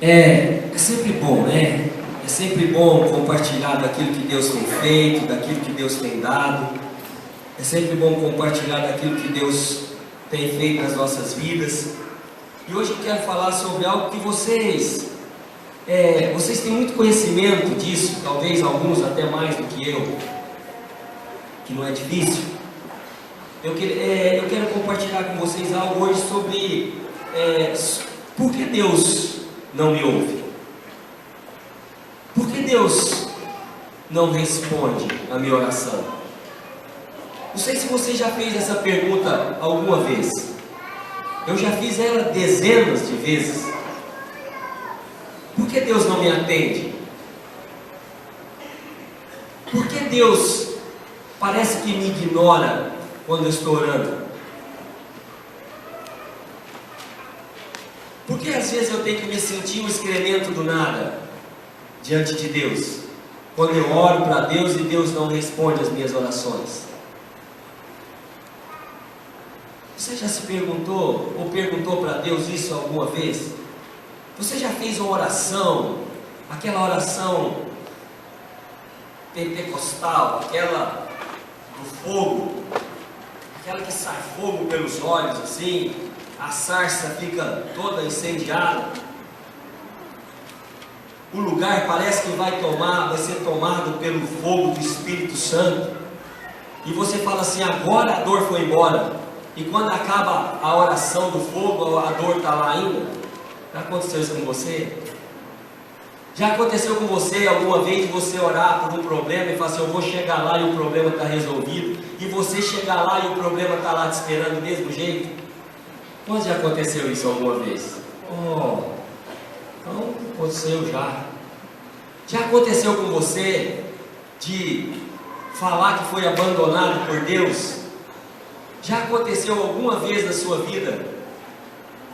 É sempre bom, né? É sempre bom compartilhar daquilo que Deus tem feito, daquilo que Deus tem dado. É sempre bom compartilhar daquilo que Deus tem feito nas nossas vidas. E hoje eu quero falar sobre algo que vocês têm muito conhecimento disso, talvez alguns até mais do que eu, que não é difícil. Eu quero compartilhar com vocês algo hoje sobre por que Deus não me ouve? Por que Deus não responde a minha oração? Não sei se você já fez essa pergunta alguma vez. Eu já fiz ela dezenas de vezes. Por que Deus não me atende? Por que Deus parece que me ignora quando eu estou orando? Por que às vezes eu tenho que me sentir um excremento do nada diante de Deus, quando eu oro para Deus e Deus não responde às minhas orações? Você já se perguntou ou perguntou para Deus isso alguma vez? Você já fez uma oração, aquela oração pentecostal, aquela do fogo, aquela que sai fogo pelos olhos assim, a sarça fica toda incendiada, o lugar parece que vai ser tomado pelo fogo do Espírito Santo, e você fala assim: agora a dor foi embora, e quando acaba a oração do fogo, a dor está lá ainda. Já aconteceu isso com você? Já aconteceu com você alguma vez de você orar por um problema e falar assim: eu vou chegar lá e o problema está resolvido, e você chegar lá e o problema está lá te esperando do mesmo jeito? Quando já aconteceu isso alguma vez? Então aconteceu já. Já aconteceu com você de falar que foi abandonado por Deus? Já aconteceu alguma vez na sua vida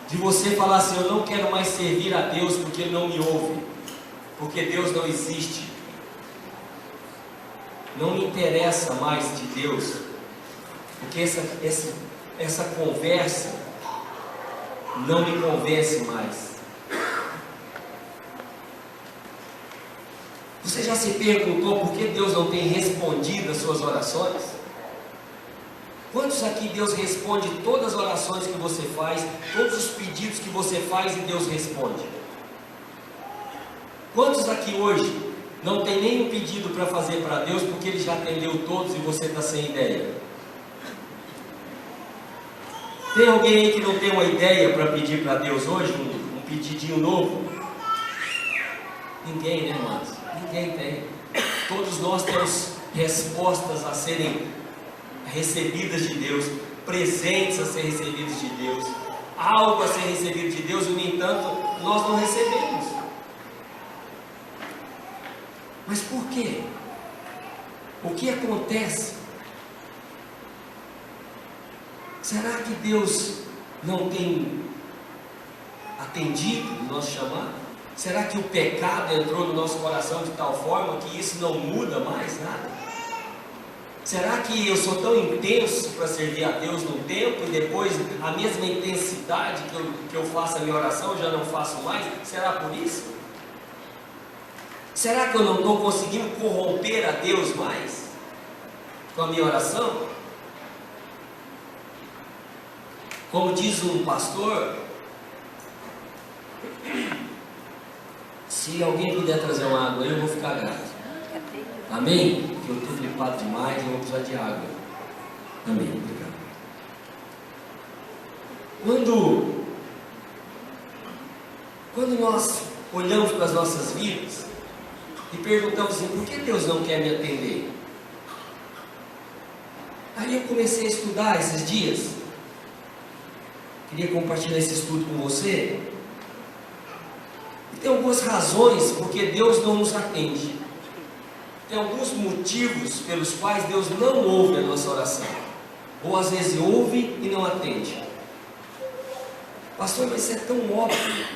de você falar assim: eu não quero mais servir a Deus porque Ele não me ouve, porque Deus não existe, não me interessa mais de Deus, porque essa conversa não me convence mais? Você já se perguntou por que Deus não tem respondido às suas orações? Quantos aqui Deus responde todas as orações que você faz, todos os pedidos que você faz e Deus responde? Quantos aqui hoje não tem nenhum pedido para fazer para Deus porque Ele já atendeu todos e você está sem ideia? Tem alguém aí que não tem uma ideia para pedir para Deus hoje, um pedidinho novo? Ninguém, né, irmãos? Ninguém tem. Todos nós temos respostas a serem recebidas de Deus, presentes a ser recebidos de Deus, algo a ser recebido de Deus, e no entanto nós não recebemos. Mas por quê? O que acontece? Será que Deus não tem atendido o nosso chamado? Será que o pecado entrou no nosso coração de tal forma que isso não muda mais nada? Será que eu sou tão intenso para servir a Deus no tempo e depois a mesma intensidade que eu faço a minha oração eu já não faço mais? Será por isso? Será que eu não estou conseguindo corromper a Deus mais com a minha oração? Como diz um pastor, se alguém puder trazer uma água, eu vou ficar grato. Amém? Porque eu estou gripado demais e eu vou precisar de água. Amém. Obrigado. Quando nós olhamos para as nossas vidas e perguntamos assim: por que Deus não quer me atender? Aí eu comecei a estudar esses dias. Queria compartilhar esse estudo com você. E tem algumas razões porque Deus não nos atende. Tem alguns motivos pelos quais Deus não ouve a nossa oração, ou às vezes ouve e não atende. Pastor, mas isso é tão óbvio.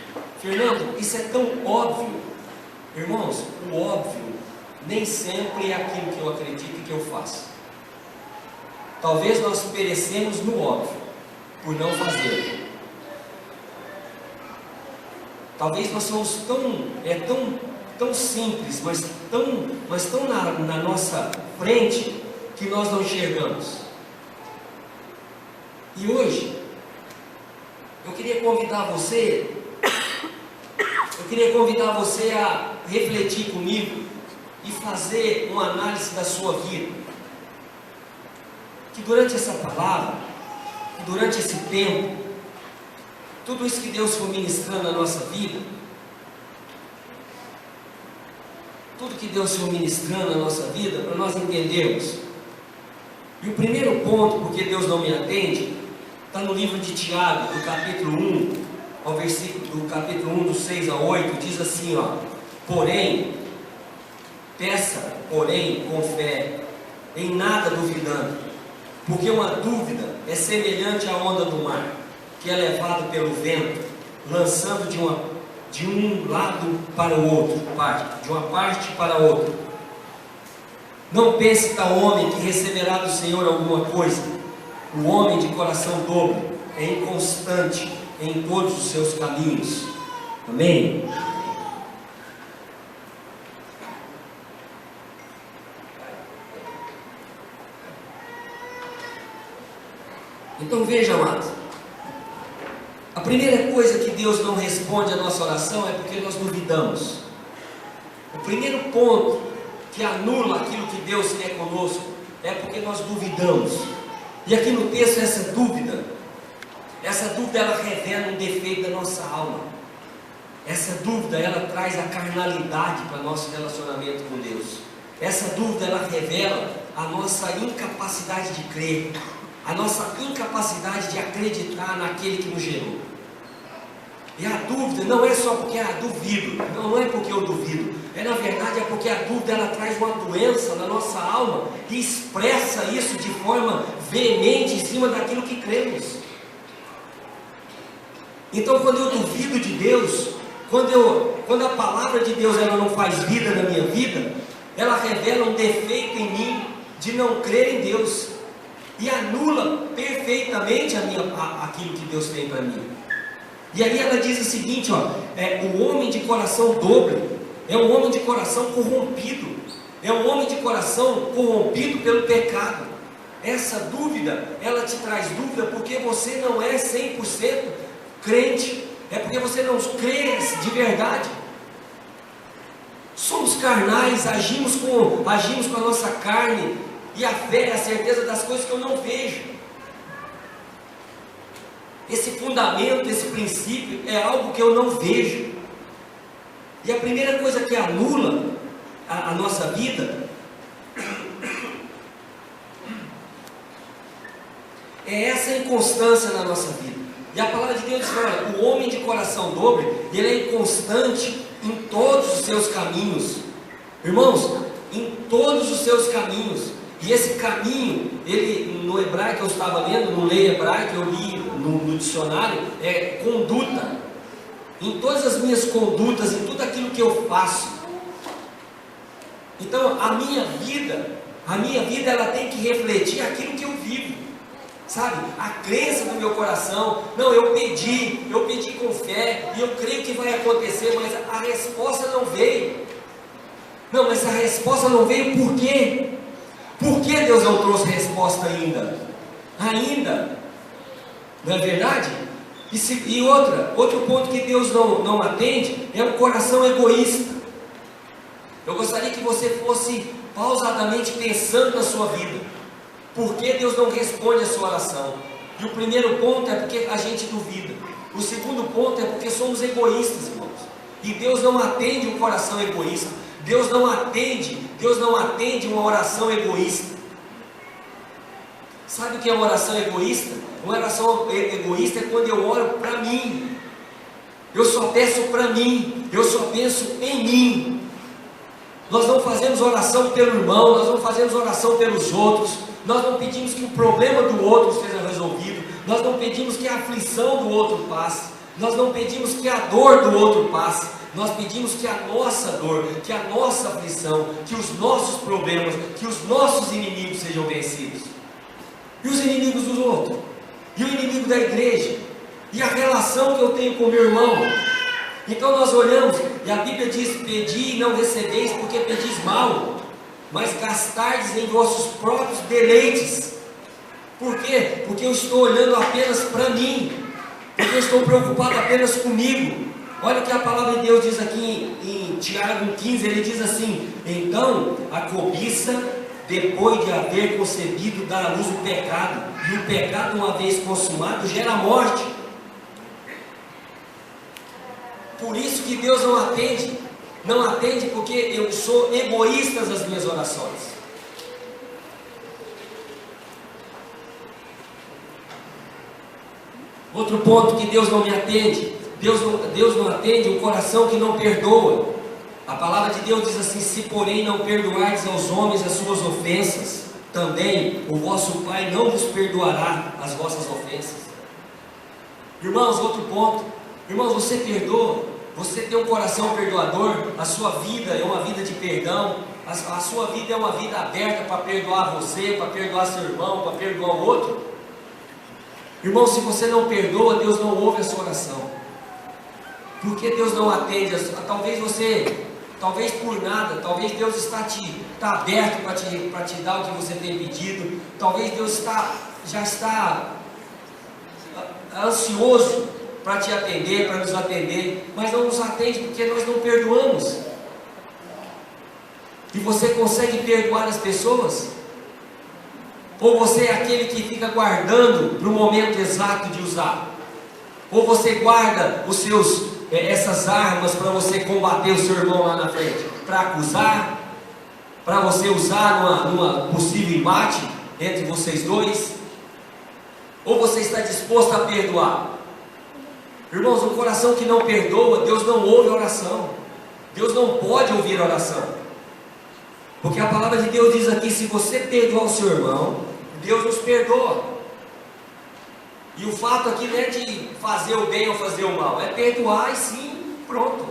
Fernando, isso é tão óbvio. Irmãos, o óbvio nem sempre é aquilo que eu acredito e que eu faço. Talvez nós perecemos no óbvio por não fazer. Talvez nós somos tão simples, mas tão na nossa frente, que nós não enxergamos. E hoje, eu queria convidar você a refletir comigo e fazer uma análise da sua vida. Que durante essa palavra, que durante esse tempo, tudo isso que Deus foi ministrando na nossa vida, tudo que Deus foi ministrando na nossa vida, para nós entendermos. E o primeiro ponto, porque Deus não me atende, está no livro de Tiago, do capítulo 1, ao versículo do capítulo 1, do 6 a 8, diz assim, ó: peça, porém, com fé, em nada duvidando, porque uma dúvida é semelhante à onda do mar, que é levado pelo vento, lançando de um lado para o outro, de uma parte para outra. Não pense tal homem que receberá do Senhor alguma coisa. O homem de coração dobre é inconstante em todos os seus caminhos. Amém? Então veja, amados, a primeira coisa que Deus não responde à nossa oração é porque nós duvidamos. O primeiro ponto que anula aquilo que Deus quer conosco é porque nós duvidamos. E aqui no texto, essa dúvida ela revela um defeito da nossa alma. Essa dúvida, ela traz a carnalidade para o nosso relacionamento com Deus. Essa dúvida, ela revela a nossa incapacidade de crer, a nossa incapacidade de acreditar naquele que nos gerou. E a dúvida não é só porque duvido, não é porque eu duvido, na verdade é porque a dúvida ela traz uma doença na nossa alma e expressa isso de forma veemente em cima daquilo que cremos. Então, quando eu duvido de Deus, quando a palavra de Deus ela não faz vida na minha vida, ela revela um defeito em mim de não crer em Deus e anula perfeitamente aquilo que Deus tem para mim. E aí ela diz o seguinte, o homem de coração dobre é um homem de coração corrompido, é um homem de coração corrompido pelo pecado. Essa dúvida, ela te traz dúvida porque você não é 100% crente, é porque você não crê de verdade. Somos carnais, agimos com a nossa carne, e a fé é a certeza das coisas que eu não vejo. Esse fundamento, esse princípio é algo que eu não vejo. E a primeira coisa que anula a nossa vida é essa inconstância na nossa vida. E a palavra de Deus diz, olha, o homem de coração dobre, ele é inconstante em todos os seus caminhos. Irmãos, em todos os seus caminhos. E esse caminho, ele no hebraico eu estava lendo, no lei hebraico eu li no dicionário, é conduta. Em todas as minhas condutas, em tudo aquilo que eu faço. Então a minha vida ela tem que refletir aquilo que eu vivo. Sabe, a crença do meu coração, não, eu pedi com fé, e eu creio que vai acontecer, mas a resposta não veio. Não, mas a resposta não veio por quê? Por que Deus não trouxe resposta ainda? Não é verdade? E outro ponto que Deus não atende é o coração egoísta. Eu gostaria que você fosse pausadamente pensando na sua vida. Por que Deus não responde a sua oração? E o primeiro ponto é porque a gente duvida. O segundo ponto é porque somos egoístas, irmãos. E Deus não atende um coração egoísta. Deus não atende uma oração egoísta. Sabe o que é uma oração egoísta? Uma oração egoísta é quando eu oro para mim. Eu só peço para mim. Eu só penso em mim. Nós não fazemos oração pelo irmão. Nós não fazemos oração pelos outros. Nós não pedimos que o problema do outro seja resolvido. Nós não pedimos que a aflição do outro passe. Nós não pedimos que a dor do outro passe. Nós pedimos que a nossa dor, que a nossa aflição, que os nossos problemas, que os nossos inimigos sejam vencidos. E os inimigos dos outros? E o inimigo da igreja? E a relação que eu tenho com meu irmão? Então nós olhamos, e a Bíblia diz: pedi e não recebeis, porque pedis mal, mas gastardes em vossos próprios deleites. Por quê? Porque eu estou olhando apenas para mim, porque eu estou preocupado apenas comigo. Olha o que a palavra de Deus diz aqui em Tiago 15, ele diz assim: então a cobiça, depois de haver concebido, dá à luz o pecado, e o pecado, uma vez consumado, gera a morte. Por isso que Deus não atende porque eu sou egoísta nas minhas orações. Outro ponto que Deus não me atende, Deus não atende o coração que não perdoa. A palavra de Deus diz assim: se porém não perdoardes aos homens as suas ofensas, também o vosso Pai não vos perdoará as vossas ofensas. Irmãos, outro ponto, irmãos, você perdoa, você tem um coração perdoador, a sua vida é uma vida de perdão, a sua vida é uma vida aberta para perdoar você, para perdoar seu irmão, para perdoar o outro. Irmão, se você não perdoa, Deus não ouve a sua oração. Porque Deus não atende, talvez por nada, talvez Deus está aberto para te dar o que você tem pedido, talvez Deus já está ansioso para te atender, para nos atender, mas não nos atende porque nós não perdoamos. E você consegue perdoar as pessoas? Ou você é aquele que fica guardando para o momento exato de usar? Ou você guarda essas armas para você combater o seu irmão lá na frente? Para acusar? Para você usar numa possível embate entre vocês dois? Ou você está disposto a perdoar? Irmãos, um coração que não perdoa, Deus não ouve a oração. Deus não pode ouvir a oração. Porque a palavra de Deus diz aqui: se você perdoar o seu irmão, Deus nos perdoa. E o fato aqui não é de fazer o bem ou fazer o mal, é perdoar e sim, pronto.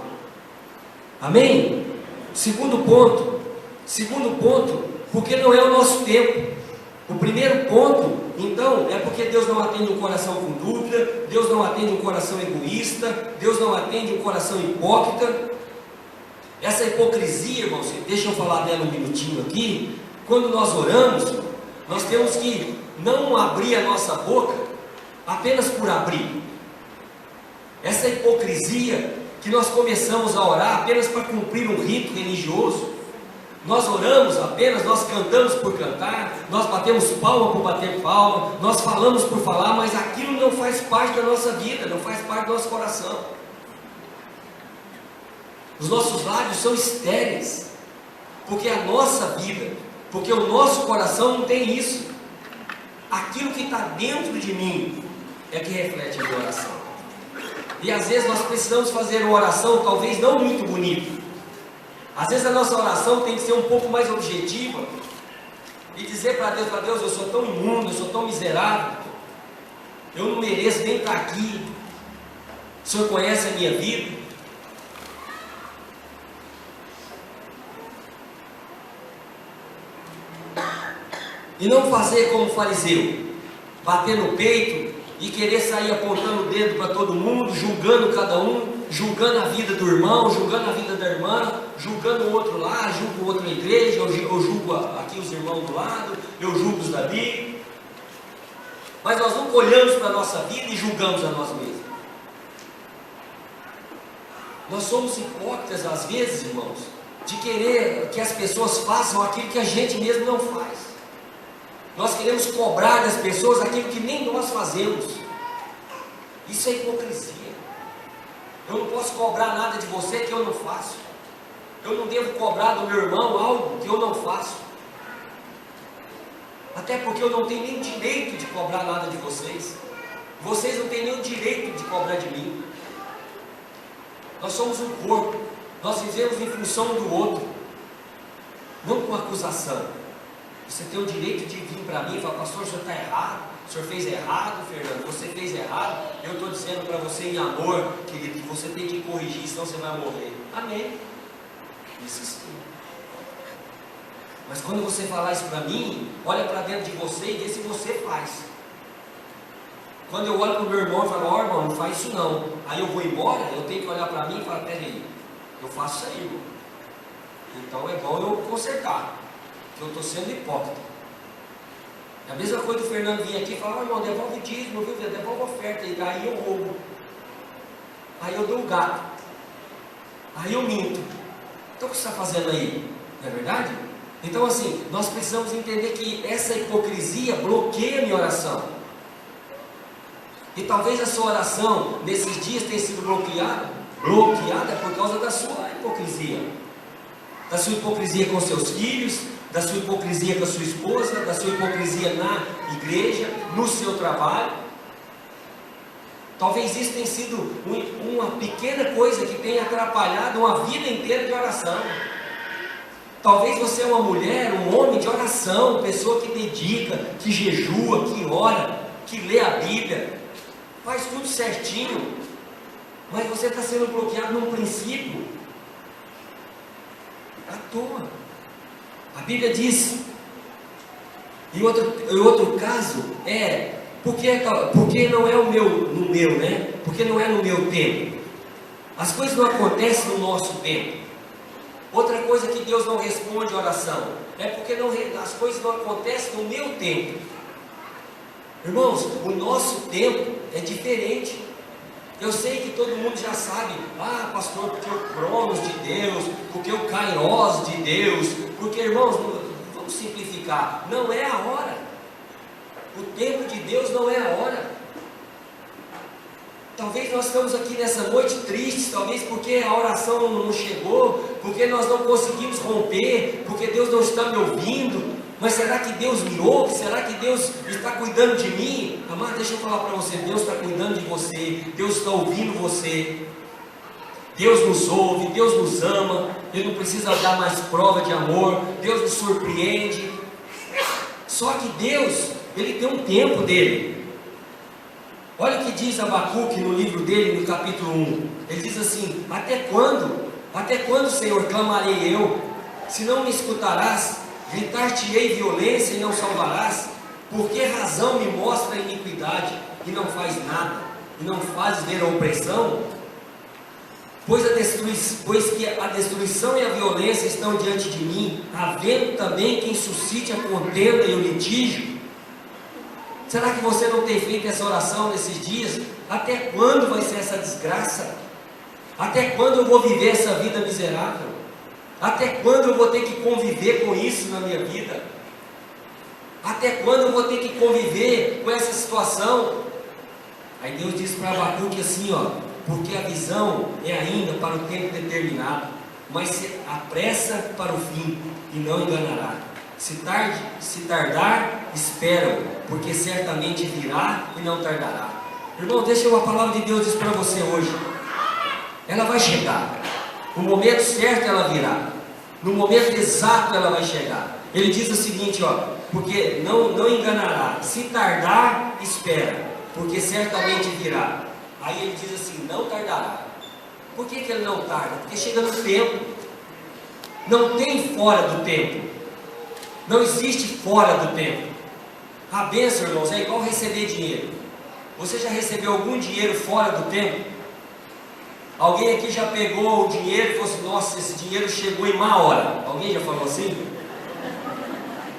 Amém? Segundo ponto, porque não é o nosso tempo. O primeiro ponto, então, é porque Deus não atende um coração com dúvida, Deus não atende um coração egoísta, Deus não atende um coração hipócrita. Essa hipocrisia, irmãos, deixa eu falar dela um minutinho aqui. Quando nós oramos, nós temos que não abrir a nossa boca apenas por abrir. Essa hipocrisia que nós começamos a orar apenas para cumprir um rito religioso. Nós oramos apenas, nós cantamos por cantar, nós batemos palma por bater palma, nós falamos por falar, mas aquilo não faz parte da nossa vida, não faz parte do nosso coração. Os nossos lábios são estéreis, porque a nossa vida, porque o nosso coração não tem isso. Aquilo que está dentro de mim é que reflete a minha oração. E às vezes nós precisamos fazer uma oração talvez não muito bonita. Às vezes a nossa oração tem que ser um pouco mais objetiva e dizer para Deus: eu sou tão imundo, eu sou tão miserável, eu não mereço nem estar aqui, o Senhor conhece a minha vida. E não fazer como o fariseu, bater no peito e querer sair apontando o dedo para todo mundo, julgando cada um, julgando a vida do irmão, julgando a vida da irmã, julgando o outro lá, julgo outra igreja, eu julgo aqui os irmãos do lado, eu julgo os dali. Mas nós nunca olhamos para a nossa vida e julgamos a nós mesmos. Nós somos hipócritas às vezes, irmãos, de querer que as pessoas façam aquilo que a gente mesmo não faz. Nós queremos cobrar das pessoas aquilo que nem nós fazemos. Isso é hipocrisia. Eu não posso cobrar nada de você que eu não faço. Eu não devo cobrar do meu irmão algo que eu não faço. Até porque eu não tenho nem direito de cobrar nada de vocês. Vocês não têm nem o direito de cobrar de mim. Nós somos um corpo. Nós vivemos em função um do outro. Não com acusação. Você tem o direito de vir para mim e falar: pastor, o senhor está errado, o senhor fez errado, Fernando, você fez errado. Eu estou dizendo para você em amor, querido, que você tem que corrigir, senão você vai morrer. Amém. Isso sim. Mas quando você falar isso para mim, olha para dentro de você e vê se você faz. Quando eu olho para o meu irmão e falo, ó irmão, não faz isso não. Aí eu vou embora, eu tenho que olhar para mim e falar, peraí, eu faço isso aí, irmão. Então é bom eu consertar, que eu estou sendo hipócrita. É a mesma coisa do Fernando vir aqui e falar, ó irmão, devolve o dízimo, viu? Devolve a oferta, e aí eu roubo. Aí eu dou o gato. Aí eu minto. Então o que você está fazendo aí? Não é verdade? Então assim, nós precisamos entender que essa hipocrisia bloqueia a minha oração. E talvez a sua oração nesses dias tenha sido bloqueada por causa da sua hipocrisia. Da sua hipocrisia com seus filhos, da sua hipocrisia com a sua esposa, da sua hipocrisia na igreja, no seu trabalho. Talvez isso tenha sido uma pequena coisa que tenha atrapalhado uma vida inteira de oração. Talvez você é uma mulher, um homem de oração, pessoa que dedica, que jejua, que ora, que lê a Bíblia, faz tudo certinho, mas você está sendo bloqueado num princípio à toa. A Bíblia diz, em outro caso, porque não é no meu, né? Porque não é no meu tempo. As coisas não acontecem no nosso tempo. Outra coisa que Deus não responde a oração é porque as coisas não acontecem no meu tempo. Irmãos, o nosso tempo é diferente. Eu sei que todo mundo já sabe, pastor, porque o Cronos de Deus, porque o Kairos de Deus, porque, irmãos, vamos simplificar, não é a hora. O tempo de Deus não é a hora. Talvez nós estamos aqui nessa noite tristes, talvez porque a oração não chegou, porque nós não conseguimos romper, porque Deus não está me ouvindo. Mas será que Deus me ouve? Será que Deus está cuidando de mim? Amado, deixa eu falar para você, Deus está cuidando de você, Deus está ouvindo você, Deus nos ouve, Deus nos ama, Ele não precisa dar mais prova de amor, Deus nos surpreende. Só que Deus, Ele tem um tempo dele. Olha o que diz Abacuque no livro dele, no capítulo 1. Ele diz assim: até quando, Senhor, clamarei eu? Se não me escutarás, gritar-te-ei violência e não salvarás? Por que razão me mostra a iniquidade e não faz nada, e não fazes ver a opressão? Pois que a destruição e a violência estão diante de mim, havendo também quem suscite a contenda e o litígio. Será que você não tem feito essa oração nesses dias? Até quando vai ser essa desgraça? Até quando eu vou viver essa vida miserável? Até quando eu vou ter que conviver com isso na minha vida? Até quando eu vou ter que conviver com essa situação? Aí Deus diz para Abacuque assim, porque a visão é ainda para o tempo determinado, mas se apressa para o fim e não enganará. Se tardar, espera, porque certamente virá e não tardará. Irmão, deixa a palavra de Deus diz para você hoje. Ela vai chegar. No momento certo ela virá. No momento exato ela vai chegar. Ele diz o seguinte, porque não enganará. Se tardar, espera, porque certamente virá. Aí ele diz assim, não tardará. Por que ele não tarda? Porque chega no tempo. Não tem fora do tempo. Não existe fora do tempo. A bênção, irmãos, é igual receber dinheiro. Você já recebeu algum dinheiro fora do tempo? Alguém aqui já pegou o dinheiro e falou assim, nossa, esse dinheiro chegou em má hora. Alguém já falou assim?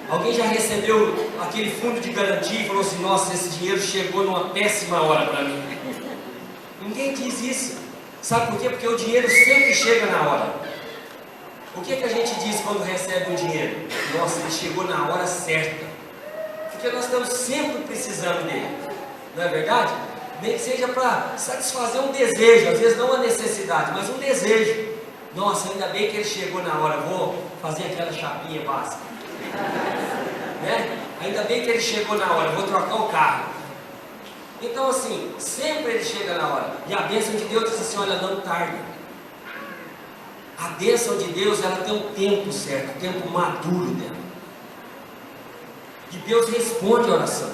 Alguém já recebeu aquele fundo de garantia e falou assim, nossa, esse dinheiro chegou numa péssima hora para mim? Ninguém diz isso. Sabe por quê? Porque o dinheiro sempre chega na hora. O que a gente diz quando recebe um dinheiro? Nossa, ele chegou na hora certa. Porque nós estamos sempre precisando dele. Não é verdade? Nem que seja para satisfazer um desejo, às vezes não uma necessidade, mas um desejo. Nossa, ainda bem que ele chegou na hora, vou fazer aquela chapinha básica. Né? Ainda bem que ele chegou na hora, vou trocar o carro. Então assim, sempre ele chega na hora. E a bênção de Deus diz assim, olha, não tarde. A bênção de Deus, ela tem um tempo certo, um tempo maduro dela. E Deus responde a oração.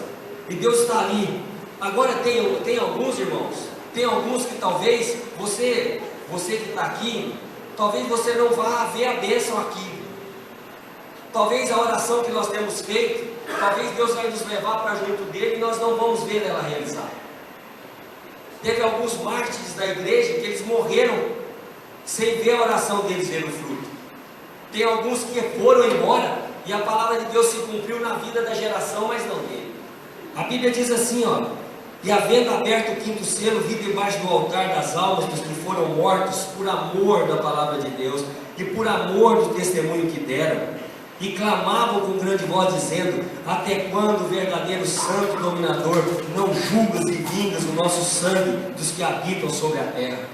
E Deus está ali. Agora tem alguns irmãos, tem alguns que talvez você que está aqui, talvez você não vá ver a bênção aqui. Talvez a oração que nós temos feito, talvez Deus vai nos levar para junto dele e nós não vamos ver ela realizar. Teve alguns mártires da igreja que eles morreram sem ver a oração deles ver o fruto. Tem alguns que foram embora e a palavra de Deus se cumpriu na vida da geração, mas não dele. A Bíblia diz assim, ó: e havendo aberto o quinto selo, vi debaixo do altar das almas dos que foram mortos por amor da palavra de Deus e por amor do testemunho que deram, e clamavam com grande voz, dizendo: até quando, verdadeiro santo dominador, não julgas e vingas o nosso sangue dos que habitam sobre a terra?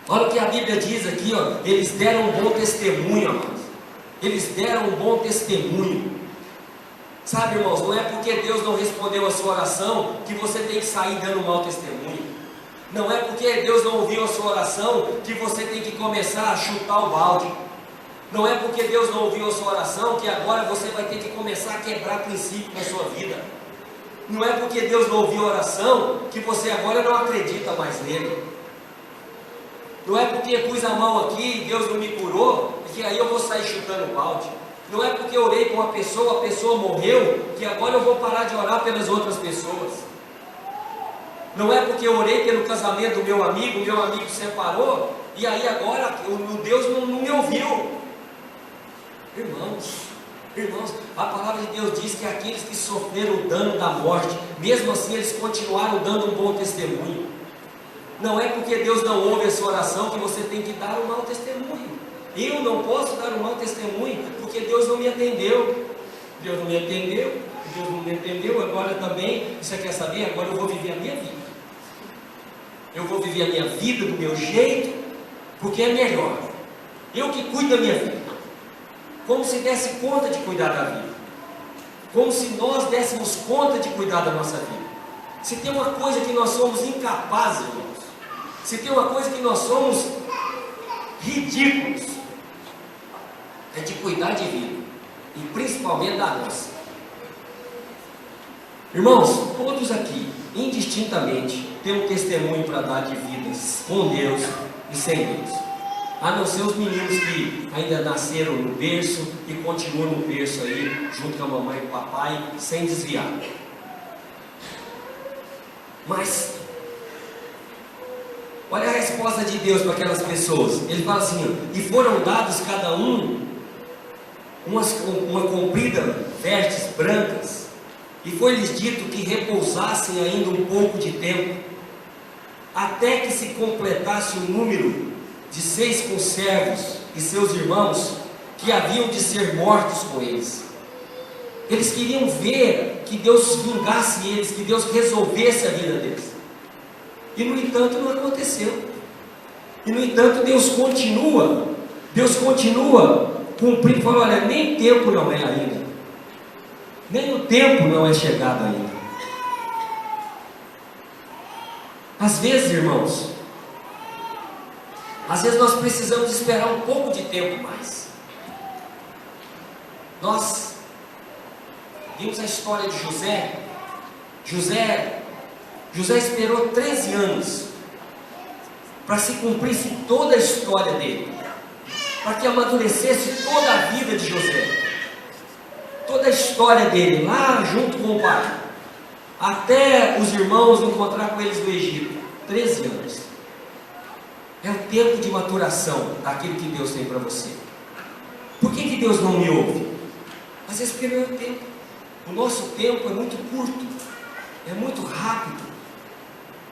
Olha o que a Bíblia diz aqui, ó: eles deram um bom testemunho, amados. Eles deram um bom testemunho. Sabe, irmãos, não é porque Deus não respondeu a sua oração que você tem que sair dando mau testemunho. Não é porque Deus não ouviu a sua oração que você tem que começar a chutar o balde. Não é porque Deus não ouviu a sua oração que agora você vai ter que começar a quebrar princípio na sua vida. Não é porque Deus não ouviu a oração que você agora não acredita mais nele. Não é porque pus a mão aqui e Deus não me curou que aí eu vou sair chutando o balde. Não é porque eu orei com uma pessoa, a pessoa morreu, que agora eu vou parar de orar pelas outras pessoas. Não é porque eu orei pelo casamento do meu amigo separou, e aí agora o Deus não me ouviu. Irmãos, a palavra de Deus diz que aqueles que sofreram o dano da morte, mesmo assim eles continuaram dando um bom testemunho. Não é porque Deus não ouve a sua oração que você tem que dar um mau testemunho. Eu não posso dar um mau testemunho porque Deus não me atendeu. Deus não me atendeu, agora também, você quer saber? Agora eu vou viver a minha vida. Eu vou viver a minha vida do meu jeito, porque é melhor. Eu que cuido da minha vida. Como se desse conta de cuidar da vida. Como se nós dessemos conta de cuidar da nossa vida. Se tem uma coisa que nós somos incapazes, irmãos, se tem uma coisa que nós somos ridículos, é de cuidar de vida, e principalmente da nossa. Irmãos, todos aqui, indistintamente, têm um testemunho para dar de vidas com Deus e sem Deus, a não ser os meninos que ainda nasceram no berço e continuam no berço aí, junto com a mamãe e o papai, sem desviar. Mas olha a resposta de Deus para aquelas pessoas. Ele fala assim: e foram dados cada um uma comprida vestes brancas, e foi-lhes dito que repousassem ainda um pouco de tempo, até que se completasse o número de 6 conservos e seus irmãos, que haviam de ser mortos com eles. Eles queriam ver que Deus vingasse eles, que Deus resolvesse a vida deles. E no entanto não aconteceu. E no entanto Deus continua cumprindo, falou: olha, nem tempo não é ainda. Nem o tempo não é chegado ainda. Às vezes, irmãos, nós precisamos esperar um pouco de tempo mais. Nós vimos a história de José. José esperou 13 anos para se cumprisse toda a história dele, para que amadurecesse toda a vida de José, toda a história dele, lá junto com o pai, até os irmãos encontrar com eles no Egito. 13 anos é o tempo de maturação daquilo que Deus tem para você. Por que Deus não me ouve? Às vezes porque não é o tempo. O nosso tempo é muito curto, é muito rápido.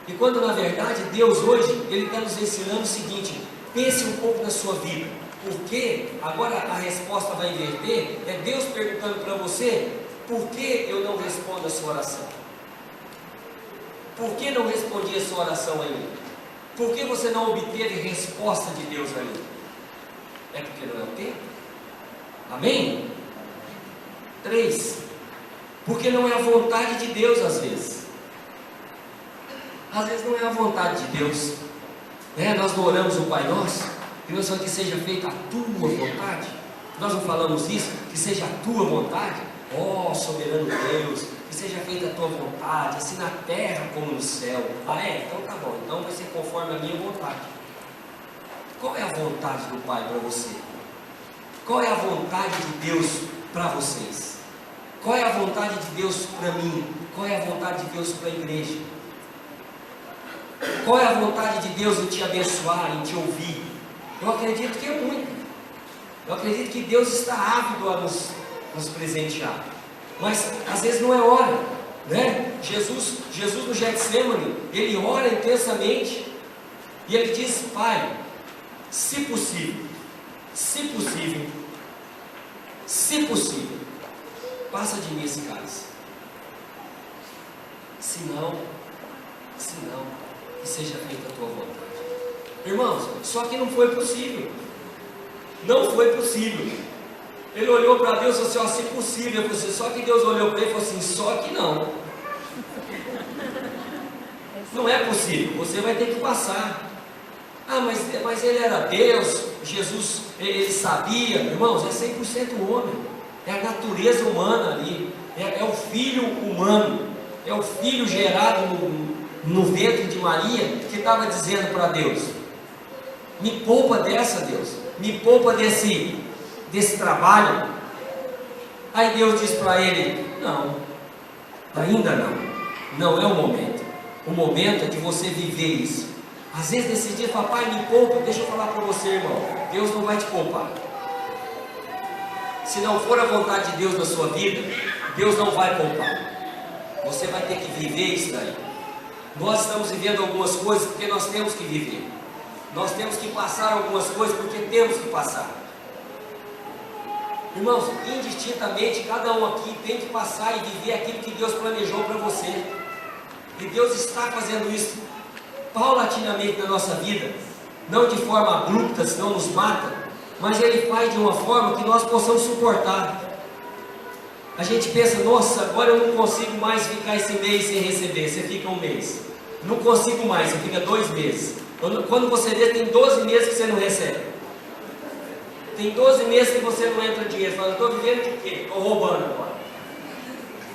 E quando na verdade Deus hoje, Ele está nos ensinando o seguinte: pense um pouco na sua vida. Porque agora a resposta vai inverter. É Deus perguntando para você: por que eu não respondo a sua oração? Por que não respondi a sua oração ainda? Por que você não obteve resposta de Deus ainda? É porque não é o tempo. Amém? 3. Porque não é a vontade de Deus às vezes. Às vezes não é a vontade de Deus. Nós não oramos o Pai Nosso, e nós falamos que seja feita a tua vontade. Nós não falamos isso? Que seja a tua vontade. Ó soberano Deus, que seja feita a tua vontade, assim na terra como no céu. Então tá bom, então vai ser conforme a minha vontade. Qual é a vontade do Pai para você? Qual é a vontade de Deus para vocês? Qual é a vontade de Deus para mim? Qual é a vontade de Deus para a igreja? Qual é a vontade de Deus em te abençoar, em te ouvir? Eu acredito que é muito. Eu acredito que Deus está ávido a nos presentear. Mas às vezes não é hora, né? Jesus no Getsemane, ele ora intensamente e ele diz: Pai, se possível, passa de mim esse cálice. Se não, que seja feita a tua vontade. Irmãos, só que não foi possível. Não foi possível. Ele olhou para Deus e falou assim: ó, se possível, eu falei, só que Deus olhou para ele e falou assim: só que não. Não é possível, você vai ter que passar. Ah, mas ele era Deus, Jesus, ele sabia. Irmãos, é 100% homem. É a natureza humana ali. É o filho humano. É o filho gerado no ventre de Maria que estava dizendo para Deus: me poupa dessa, Deus. Me poupa desse trabalho. Aí Deus diz para ele: não, ainda não. Não é o momento. O momento é de você viver isso. Às vezes decidir: papai, me poupa. Deixa eu falar para você, irmão, Deus não vai te poupar. Se não for a vontade de Deus na sua vida, Deus não vai poupar. Você vai ter que viver isso daí. Nós estamos vivendo algumas coisas porque nós temos que viver. Nós temos que passar algumas coisas porque temos que passar. Irmãos, indistintamente, cada um aqui tem que passar e viver aquilo que Deus planejou para você. E Deus está fazendo isso paulatinamente na nossa vida, não de forma abrupta, senão nos mata, mas Ele faz de uma forma que nós possamos suportar. A gente pensa: nossa, agora eu não consigo mais ficar esse mês sem receber. Você fica um mês. Não consigo mais, você fica 2 meses. Quando você vê, tem 12 meses que você não recebe. Tem 12 meses que você não entra dinheiro. Você fala: eu estou vivendo de quê? Estou roubando agora.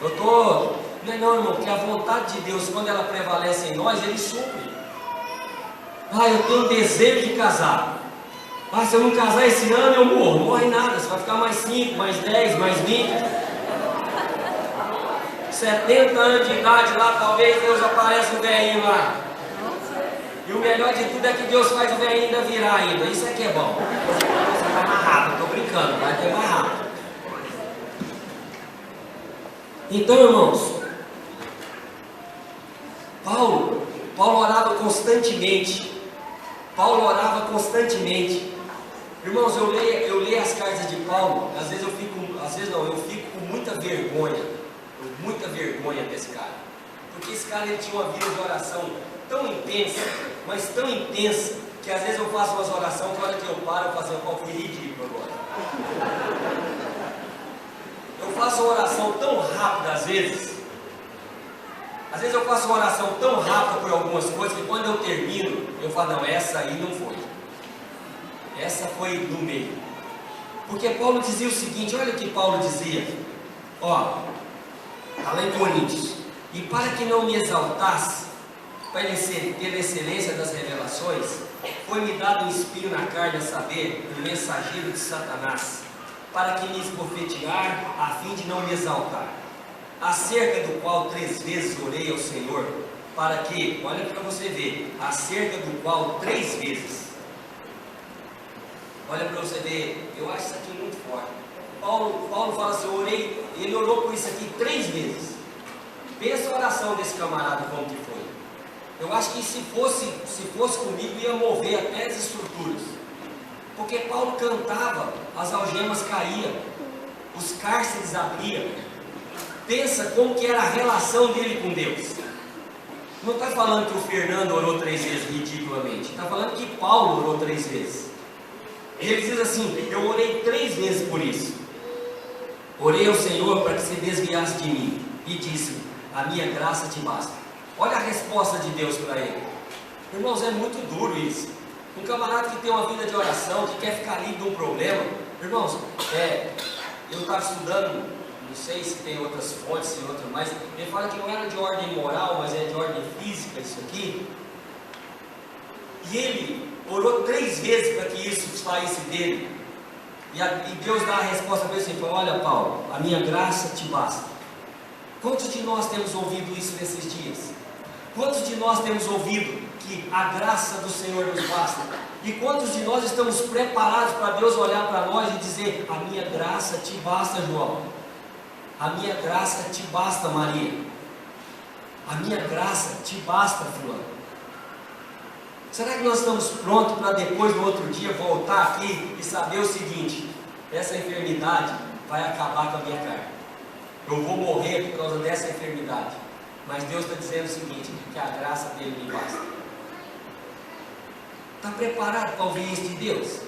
Eu estou... Não, irmão, porque a vontade de Deus, quando ela prevalece em nós, Ele supre. Ah, eu tenho desejo de casar. Ah, se eu não casar esse ano, eu morro. Não morre nada, você vai ficar mais 5, mais 10, mais 20. 70 anos de idade lá, talvez Deus apareça um velhinho lá. E o melhor de tudo é que Deus faz o velhinho ainda virar ainda. Isso é que é bom. Você vai mais rápido, estou brincando, vai ter mais rápido. Então, irmãos, Paulo orava constantemente. Irmãos, eu leio as cartas de Paulo, às vezes eu fico com muita vergonha desse cara. Porque esse cara, ele tinha uma vida de oração tão intensa, mas tão intensa, que às vezes eu faço umas orações que a hora que eu paro, eu faço: qual foi ridículo agora. Eu faço uma oração tão rápida às vezes eu faço uma oração tão rápida por algumas coisas, que quando eu termino, eu falo: não, essa aí não foi. Essa foi no meio. Porque Paulo dizia o seguinte, olha o que Paulo dizia. Ó, está lá em Coríntios: e para que não me exaltasse pela excelência das revelações, foi-me dado um espinho na carne, a saber, um mensageiro de Satanás, para que me esbofetear, a fim de não me exaltar. Acerca do qual 3 vezes orei ao Senhor, para que, olha para você ver, acerca do qual 3 vezes, olha para você ver, eu acho isso aqui muito forte. Paulo fala assim: eu orei, ele orou por isso aqui 3 vezes. Pensa a oração desse camarada como que foi. Eu acho que se fosse comigo, ia mover até as estruturas. Porque Paulo cantava, as algemas caíam, os cárceres abriam. Pensa como que era a relação dele com Deus. Não está falando que o Fernando orou 3 vezes ridiculamente. Está falando que Paulo orou 3 vezes. Ele diz assim: eu orei 3 vezes por isso. Orei ao Senhor para que se desviasse de mim. E disse: a minha graça te basta. Olha a resposta de Deus para ele. Irmãos, é muito duro isso. Um camarada que tem uma vida de oração, que quer ficar livre de um problema. Irmãos, eu estava estudando, não sei se tem outras fontes e outras, mas ele fala que não era de ordem moral, mas é de ordem física isso aqui. E ele orou 3 vezes para que isso saísse dele. E Deus dá a resposta para ele assim: olha, Paulo, a minha graça te basta. Quantos de nós temos ouvido isso nesses dias? Quantos de nós temos ouvido que a graça do Senhor nos basta? E quantos de nós estamos preparados para Deus olhar para nós e dizer: a minha graça te basta, João, a minha graça te basta, Maria, a minha graça te basta, fulano? Será que nós estamos prontos para depois, no outro dia, voltar aqui e saber o seguinte: essa enfermidade vai acabar com a minha carne, eu vou morrer por causa dessa enfermidade, mas Deus está dizendo o seguinte, que a graça dele me basta? Está preparado para ouvir isso de Deus?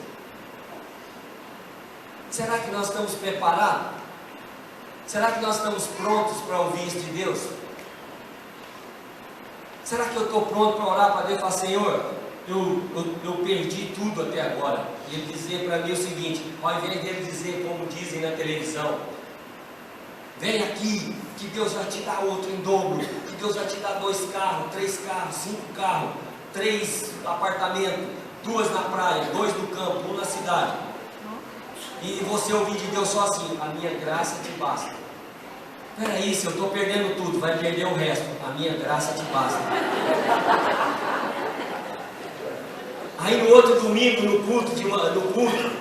Será que nós estamos preparados? Será que nós estamos prontos para ouvir isso de Deus? Será que eu estou pronto para orar para Deus e falar: Senhor, eu perdi tudo até agora? E Ele dizer para mim o seguinte, ao invés dele dizer como dizem na televisão: vem aqui, que Deus vai te dar outro em dobro, que Deus vai te dar 2 carros, 3 carros, 5 carros, 3 apartamentos, 2 na praia, 2 no campo, 1 na cidade. E você ouvir de Deus só assim: a minha graça te basta. Peraí, se eu estou perdendo tudo, vai perder o resto, a minha graça te basta. Aí no outro domingo, no culto,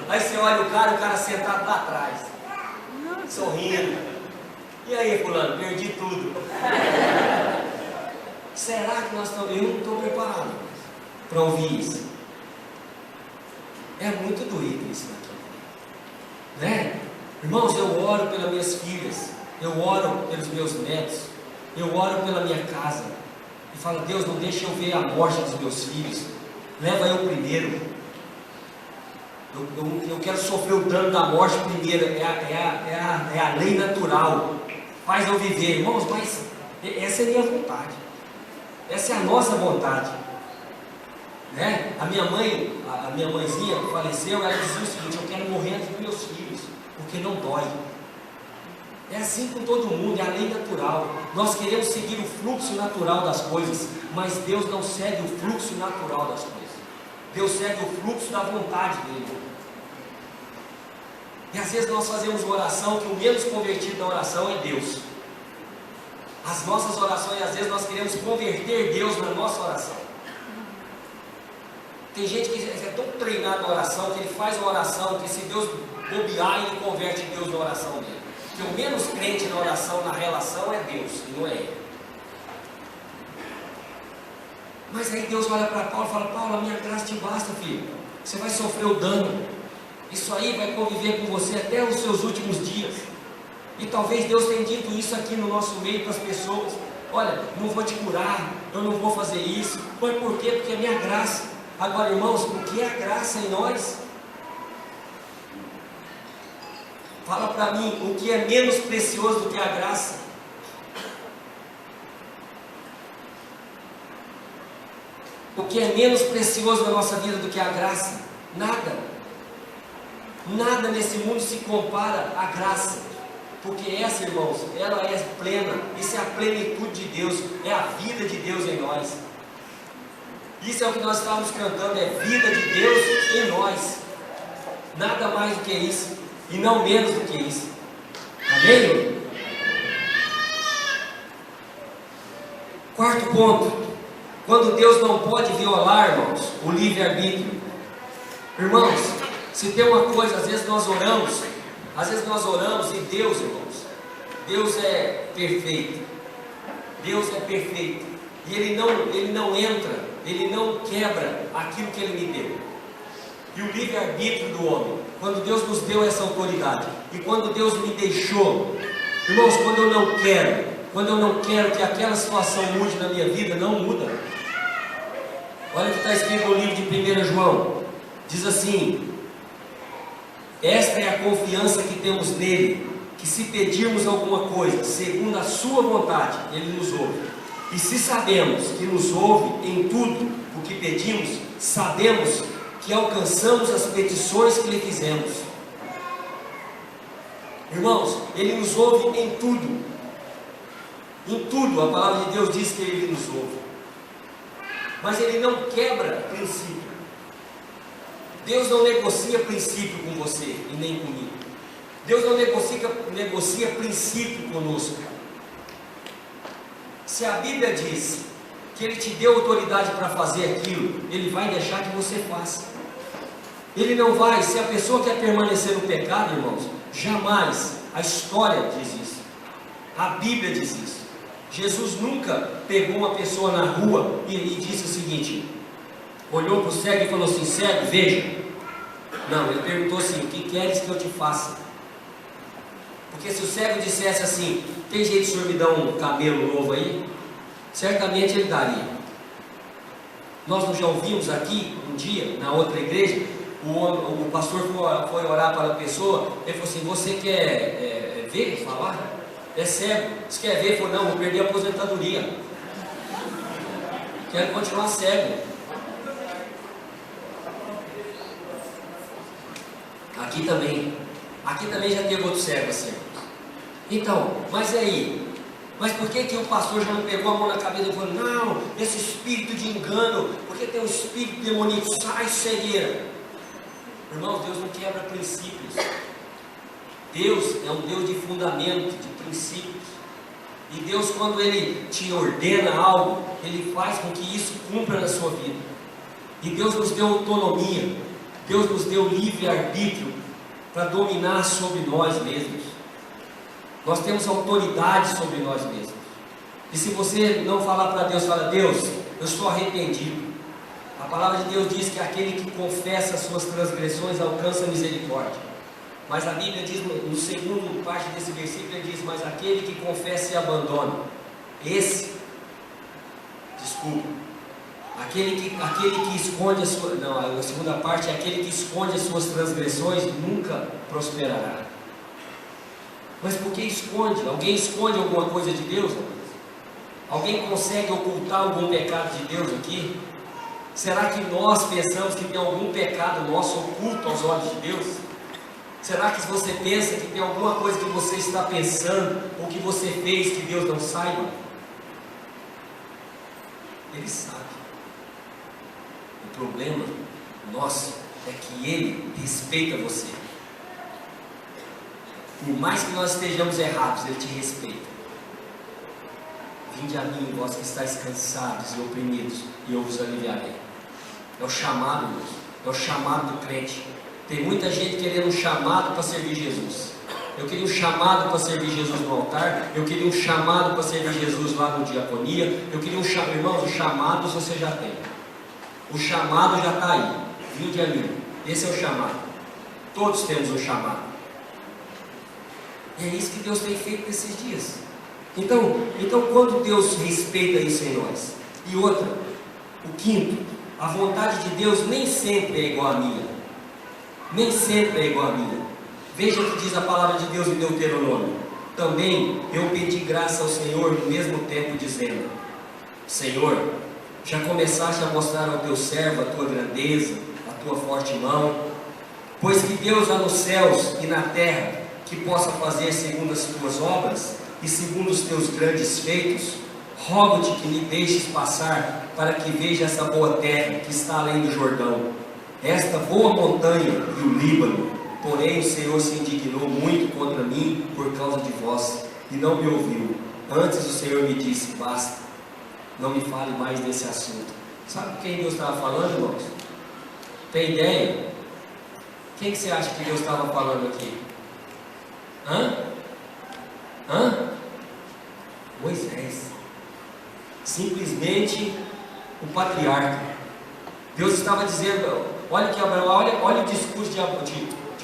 aí você olha o cara sentado lá atrás, sorrindo. E aí, fulano, perdi tudo. Será que nós estamos... Eu não estou preparado para ouvir isso. É muito doído isso aqui, né? Irmãos, eu oro pelas minhas filhas, eu oro pelos meus netos, eu oro pela minha casa, e falo: Deus, não deixa eu ver a morte dos meus filhos, leva eu primeiro. Eu quero sofrer o dano da morte primeiro, é a lei natural, faz eu viver. Irmãos, mas essa é a minha vontade, essa é a nossa vontade, né? A minha mãezinha faleceu, ela dizia o seguinte: eu quero morrer antes dos meus filhos, porque não dói. É assim com todo mundo, é a lei natural. Nós queremos seguir o fluxo natural das coisas, mas Deus não segue o fluxo natural das coisas. Deus segue o fluxo da vontade dele. E às vezes nós fazemos uma oração que o menos convertido da oração é Deus. As nossas orações, às vezes nós queremos converter Deus na nossa oração. Tem gente que é tão treinado na oração, que ele faz uma oração, que se Deus bobear, ele converte Deus na oração dele. Que o menos crente na oração, na relação, é Deus, e não é ele. Mas aí Deus olha para Paulo e fala: Paulo, a minha graça te basta, filho. Você vai sofrer o dano, isso aí vai conviver com você até os seus últimos dias. E talvez Deus tenha dito isso aqui no nosso meio para as pessoas: olha, não vou te curar, eu não vou fazer isso. Mas por quê? Porque é minha graça. Agora, irmãos, o que é a graça em nós? Fala para mim, o que é menos precioso do que a graça? O que é menos precioso na nossa vida do que a graça? Nada. Nada nesse mundo se compara à graça. Porque essa, irmãos, ela é plena. Isso é a plenitude de Deus. É a vida de Deus em nós. Isso é o que nós estávamos cantando, é vida de Deus em nós. Nada mais do que isso, e não menos do que isso. Amém? Quarto ponto: quando Deus não pode violar, irmãos, o livre-arbítrio. Irmãos, se tem uma coisa, às vezes nós oramos e Deus, irmãos, Deus é perfeito. Deus é perfeito. E Ele não entra, Ele não quebra aquilo que Ele me deu. E o livre-arbítrio do homem, quando Deus nos deu essa autoridade, e quando Deus me deixou, irmãos, quando eu não quero que aquela situação mude na minha vida, não muda. Olha o que está escrito no livro de 1 João, diz assim: esta é a confiança que temos nele, que se pedirmos alguma coisa, segundo a sua vontade, Ele nos ouve. E se sabemos que nos ouve em tudo o que pedimos, sabemos que alcançamos as petições que lhe fizemos. Irmãos, Ele nos ouve em tudo. Em tudo, a palavra de Deus diz que Ele nos ouve. Mas Ele não quebra princípio. Deus não negocia princípio com você e nem comigo. Deus não negocia princípio conosco. Se a Bíblia diz que Ele te deu autoridade para fazer aquilo, Ele vai deixar que você faça. Ele não vai, se a pessoa quer permanecer no pecado, irmãos, jamais. A história diz isso, a Bíblia diz isso. Jesus nunca pegou uma pessoa na rua e disse o seguinte, olhou para o cego e falou assim, cego, veja. Não, Ele perguntou assim, o que queres que eu te faça? Porque se o cego dissesse assim, tem jeito de o senhor me dar um camelo novo aí? Certamente ele daria. Nós não já ouvimos aqui, um dia, na outra igreja, o pastor foi orar para a pessoa, ele falou assim, você quer ver, falar? É cego, você quer ver? Ele falou, não, vou perder a aposentadoria, quero continuar cego. Aqui também já teve outro cego assim. Então, mas e aí? Mas por que o pastor já não pegou a mão na cabeça e falou, não, esse espírito de engano, porque tem um espírito demoníaco, sai cegueira. Irmãos, Deus não quebra princípios. Deus é um Deus de fundamento, de princípios. E Deus, quando Ele te ordena algo, Ele faz com que isso cumpra na sua vida. E Deus nos deu autonomia, Deus nos deu livre-arbítrio para dominar sobre nós mesmos. Nós temos autoridade sobre nós mesmos. E se você não falar para Deus, fala, Deus, eu estou arrependido. A palavra de Deus diz que aquele que confessa as suas transgressões alcança a misericórdia. Mas a Bíblia diz, no segundo parte desse versículo, ele diz, mas aquele que confessa e abandona, aquele que esconde a sua, não, a segunda parte é aquele que esconde as suas transgressões, nunca prosperará. Mas por que esconde? Alguém esconde alguma coisa de Deus? Alguém consegue ocultar algum pecado de Deus aqui? Será que nós pensamos que tem algum pecado nosso oculto aos olhos de Deus? Será que você pensa que tem alguma coisa que você está pensando ou que você fez que Deus não saiba? Ele sabe. O problema nosso é que Ele respeita você. Por mais que nós estejamos errados, Ele te respeita. Vinde a mim, vós que estáis cansados e oprimidos, e eu vos aliviarei. É o chamado, Deus. É o chamado do crente. Tem muita gente querendo um chamado para servir Jesus. Eu queria um chamado para servir Jesus no altar. Eu queria um chamado para servir Jesus lá no diaconia. Eu queria um chamado. Irmãos, os chamados você já tem. O chamado já está aí. Vinde a mim. Esse é o chamado. Todos temos um chamado. E é isso que Deus tem feito nesses dias. Então quando Deus respeita isso em nós? E outra, o quinto, a vontade de Deus nem sempre é igual à minha. Nem sempre é igual à minha. Veja o que diz a palavra de Deus em Deuteronômio. Também eu pedi graça ao Senhor no mesmo tempo, dizendo: Senhor, já começaste a mostrar ao teu servo a tua grandeza, a tua forte mão. Pois que Deus há nos céus e na terra que possa fazer segundo as tuas obras e segundo os teus grandes feitos, rogo-te que me deixes passar, para que veja essa boa terra que está além do Jordão, esta boa montanha e o Líbano. Porém o Senhor se indignou muito contra mim por causa de vós, e não me ouviu. Antes o Senhor me disse: basta, não me fale mais desse assunto. Sabe quem Deus estava falando, irmãos? Tem ideia? Quem que você acha que Deus estava falando aqui? Moisés. Simplesmente o patriarca. Deus estava dizendo: olha que Abraão, olha o discurso de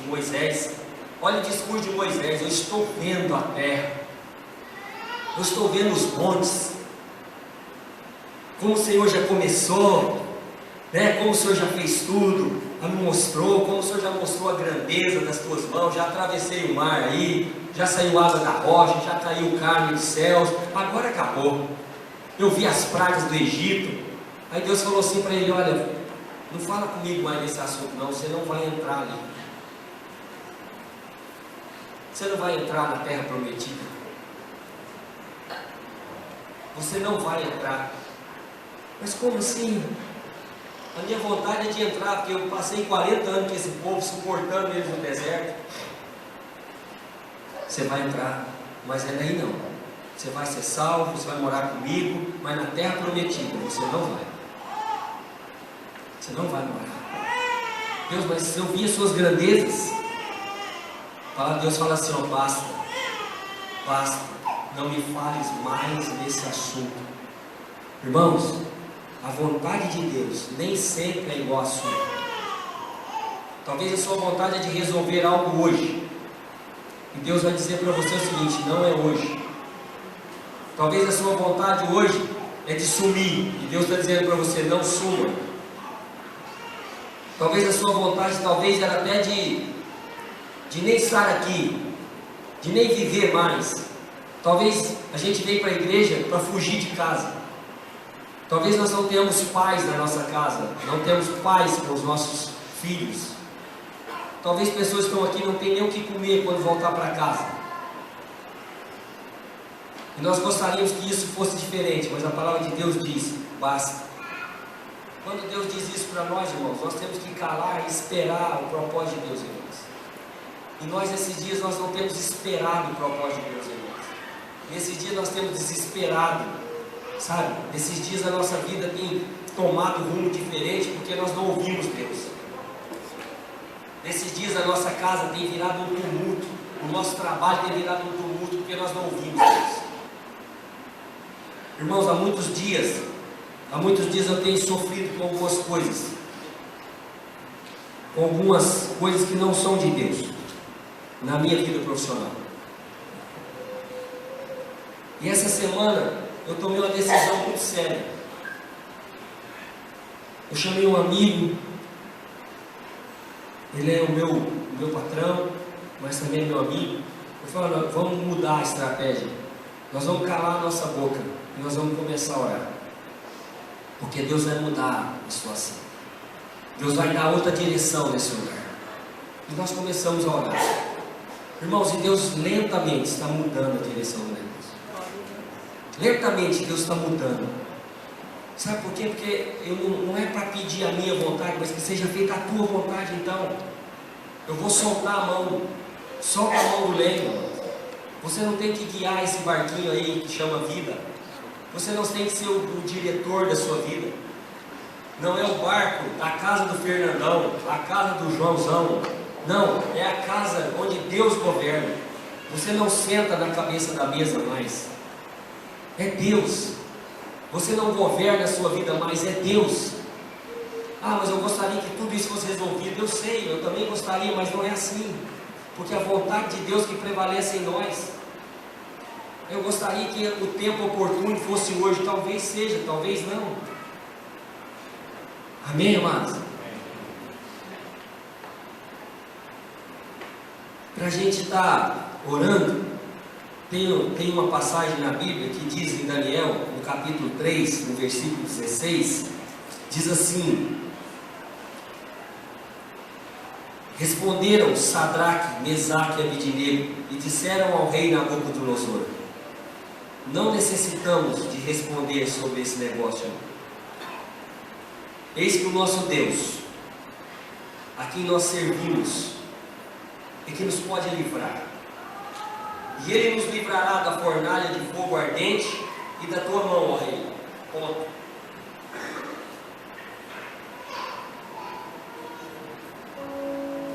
Moisés. Olha o discurso de Moisés. Eu estou vendo a terra, eu estou vendo os montes, como o Senhor já começou, né? Como o Senhor já fez tudo, já me mostrou, como o Senhor já mostrou a grandeza das tuas mãos. Já atravessei o mar aí, já saiu água da rocha, já caiu carne dos céus, agora acabou. Eu vi as pragas do Egito. Aí Deus falou assim para ele: olha, não fala comigo mais nesse assunto não, você não vai entrar ali. Você não vai entrar na terra prometida. Você não vai entrar. Mas como assim? A minha vontade é de entrar, porque eu passei 40 anos com esse povo, suportando eles no deserto. Você vai entrar, mas é daí não. Você vai ser salvo, você vai morar comigo, mas na terra prometida você não vai. Você não vai morar. Deus, mas se eu vi as suas grandezas, Deus fala assim, ó, basta, não me fales mais nesse assunto. Irmãos, a vontade de Deus nem sempre é igual a sua. Talvez a sua vontade é de resolver algo hoje, e Deus vai dizer para você o seguinte, não é hoje. Talvez a sua vontade hoje é de sumir, e Deus está dizendo para você, não suma. Talvez a sua vontade era até de nem estar aqui, de nem viver mais. Talvez a gente veio para a igreja para fugir de casa. Talvez nós não tenhamos paz na nossa casa, não temos paz com os nossos filhos. Talvez pessoas que estão aqui não tenham nem o que comer quando voltar para casa. E nós gostaríamos que isso fosse diferente, mas a palavra de Deus diz, basta. Quando Deus diz isso para nós, irmãos, nós temos que calar e esperar o propósito de Deus, irmãos. E nós, nesses dias, nós não temos esperado o propósito de Deus, irmãos. Nesses dias nós temos desesperado, sabe? Nesses dias a nossa vida tem tomado um rumo diferente, porque nós não ouvimos Deus. Nesses dias a nossa casa tem virado um tumulto, o nosso trabalho tem virado um tumulto, porque nós não ouvimos Deus. Irmãos, há muitos dias eu tenho sofrido com algumas coisas que não são de Deus, na minha vida profissional. E essa semana eu tomei uma decisão muito séria. Eu chamei um amigo, ele é o meu patrão, mas também é meu amigo. Eu falei, vamos mudar a estratégia, nós vamos calar a nossa boca e nós vamos começar a orar, porque Deus vai mudar a situação, Deus vai dar outra direção nesse lugar. E nós começamos a orar, irmãos, e Deus lentamente está mudando a direção do negócio. Lentamente Deus está mudando. Sabe por quê? Porque não é para pedir a minha vontade, mas que seja feita a tua vontade. Então eu vou soltar a mão, solta a mão do leme. Você não tem que guiar esse barquinho aí que chama vida. Você não tem que ser o diretor da sua vida. Não é o barco da casa do Fernandão, a casa do Joãozão. Não, é a casa onde Deus governa. Você não senta na cabeça da mesa mais. É Deus. Você não governa a sua vida mais, é Deus. Ah, mas eu gostaria que tudo isso fosse resolvido. Eu sei, eu também gostaria, mas não é assim. Porque a vontade de Deus que prevalece em nós. Eu gostaria que o tempo oportuno fosse hoje. Talvez seja, talvez não. Amém, amados? Para a gente estar orando, tem uma passagem na Bíblia que diz em Daniel, no capítulo 3, no versículo 16, diz assim: responderam Sadraque, Mesaque e Abidnego e disseram ao rei Nabucodonosor: não necessitamos de responder sobre esse negócio. Eis que o nosso Deus, a quem nós servimos, é que nos pode livrar. E Ele nos livrará da fornalha de fogo ardente e da tua mão, ó rei. Ponto.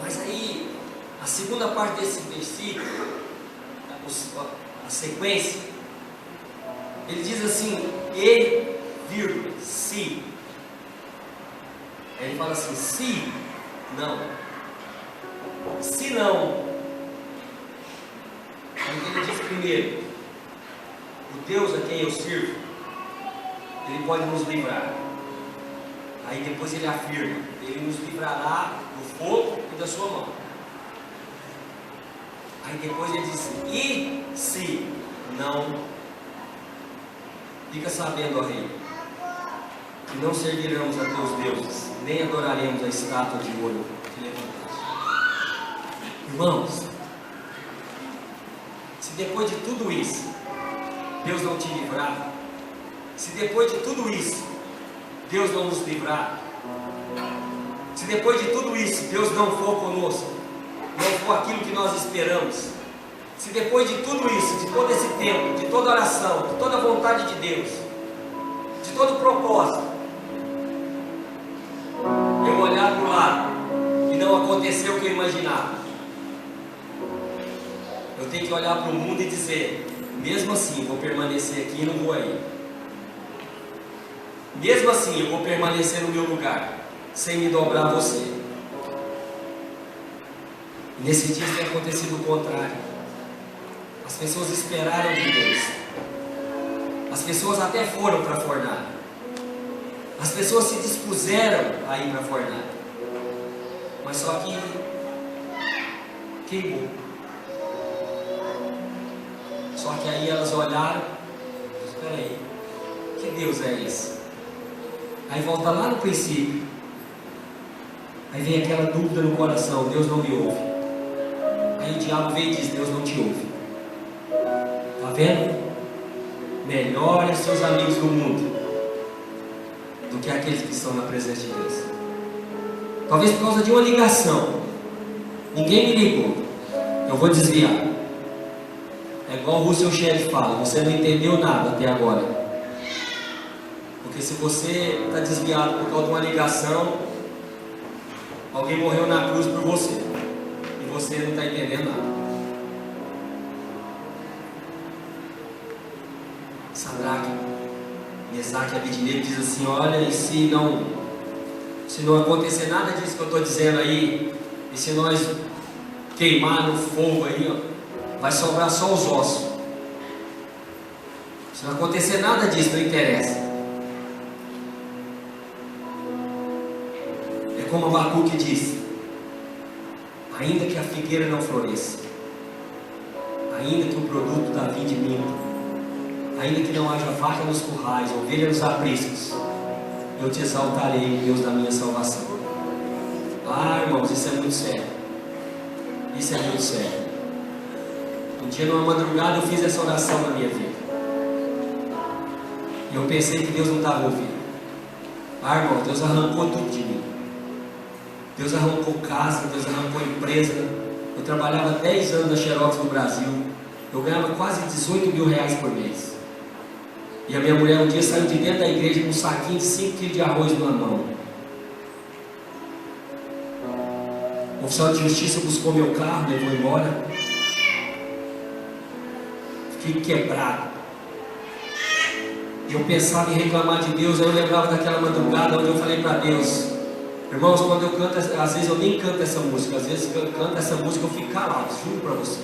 Mas aí, a segunda parte desse versículo, a sequência, ele diz assim, e, vírgula, se. Aí ele fala assim, se não. Se não. Ele diz primeiro, o Deus a quem eu sirvo, Ele pode nos livrar. Aí depois ele afirma, Ele nos livrará do fogo e da sua mão. Aí depois ele diz, e se não, fica sabendo, ó rei, que não serviremos a teus deuses, nem adoraremos a estátua de ouro que levantaste. Irmãos, se depois de tudo isso, Deus não te livrar, se depois de tudo isso, Deus não nos livrar, se depois de tudo isso, Deus não for conosco, não for aquilo que nós esperamos, se depois de tudo isso, de todo esse tempo, de toda oração, de toda a vontade de Deus, Se todo propósito eu olhar para o lado e não aconteceu o que eu imaginava, eu tenho que olhar para o mundo e dizer: mesmo assim, vou permanecer aqui e não vou aí. Mesmo assim, eu vou permanecer no meu lugar, sem me dobrar a você. E nesse dia tem acontecido o contrário. As pessoas esperaram de Deus. As pessoas até foram para a fornalha. As pessoas se dispuseram a ir para a fornalha. Mas só que queimou. Só que aí elas olharam: espera aí, que Deus é esse? Aí volta lá no princípio. Aí vem aquela dúvida no coração: Deus não me ouve. Aí o diabo vem e diz: Deus não te ouve. Está vendo? Melhor é seus amigos do mundo do que aqueles que estão na presença de Deus. Talvez por causa de uma ligação. Ninguém me ligou, eu vou desviar. É igual o Russell Shedd fala: você não entendeu nada até agora. Porque se você está desviado por causa de uma ligação, alguém morreu na cruz por você, e você não está entendendo nada. Sadraque, Mesaque e Abednego diz assim: olha, e se não acontecer nada disso que eu estou dizendo aí, e se nós queimar no fogo aí, ó, vai sobrar só os ossos. Se não acontecer nada disso, não interessa. É como Abacuque diz: ainda que a figueira não floresça, ainda que o produto da vide minta, ainda que não haja vaca nos currais, ovelha nos apriscos, eu te exaltarei, Deus da minha salvação. Ah, irmãos, isso é muito sério. Isso é muito sério. Um dia numa madrugada eu fiz essa oração na minha vida. E eu pensei que Deus não estava ouvindo. Ah, irmão, Deus arrancou tudo de mim. Deus arrancou casa, Deus arrancou empresa. Eu trabalhava 10 anos na Xerox no Brasil. Eu ganhava quase 18 mil reais por mês. E a minha mulher um dia saiu de dentro da igreja com um saquinho de 5 quilos de arroz na mão. O oficial de justiça buscou meu carro, levou embora. Fiquei quebrado. E eu pensava em reclamar de Deus. Aí eu lembrava daquela madrugada onde eu falei para Deus: irmãos, quando eu canto, às vezes eu nem canto essa música. Às vezes eu canto essa música eu fico calado, juro para você.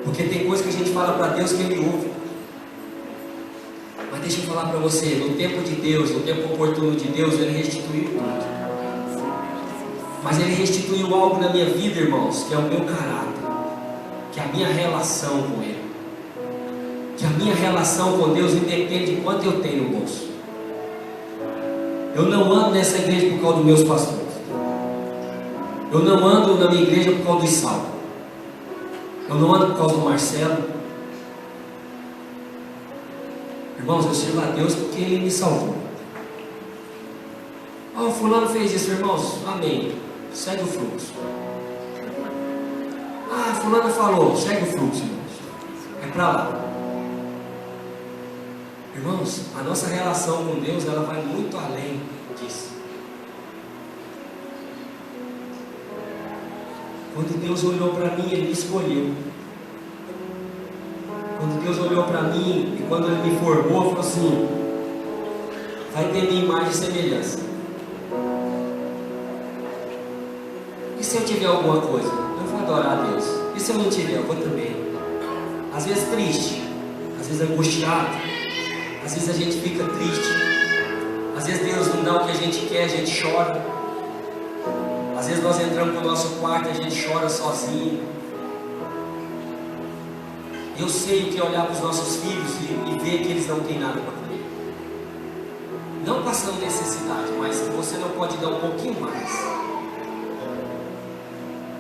Porque tem coisa que a gente fala para Deus que Ele ouve. Mas deixa eu falar para você, no tempo de Deus, no tempo oportuno de Deus, Ele restituiu tudo. Mas Ele restituiu algo na minha vida, irmãos, que é o meu caráter, que é a minha relação com Ele, que a minha relação com Deus independe de quanto eu tenho no bolso. Eu não ando nessa igreja por causa dos meus pastores. Eu não ando na minha igreja por causa do Isal. Eu não ando por causa do Marcelo. Irmãos, eu sirvo a Deus porque Ele me salvou. O fulano fez isso, irmãos, amém, segue o fluxo. Fulano falou, segue o fluxo, irmãos, é para lá. Irmãos, a nossa relação com Deus, ela vai muito além disso. Quando Deus olhou para mim, Ele me escolheu. Quando Deus olhou para mim e quando Ele me formou, falou assim: vai ter minha imagem e semelhança. E se eu tiver alguma coisa? Eu vou adorar a Deus. E se eu não tiver? Eu vou também. Às vezes triste, às vezes angustiado, às vezes a gente fica triste, às vezes Deus não dá o que a gente quer, a gente chora. Às vezes nós entramos no nosso quarto e a gente chora sozinho. Eu sei o que é olhar para os nossos filhos e ver que eles não têm nada para comer. Não passando necessidade, mas você não pode dar um pouquinho mais.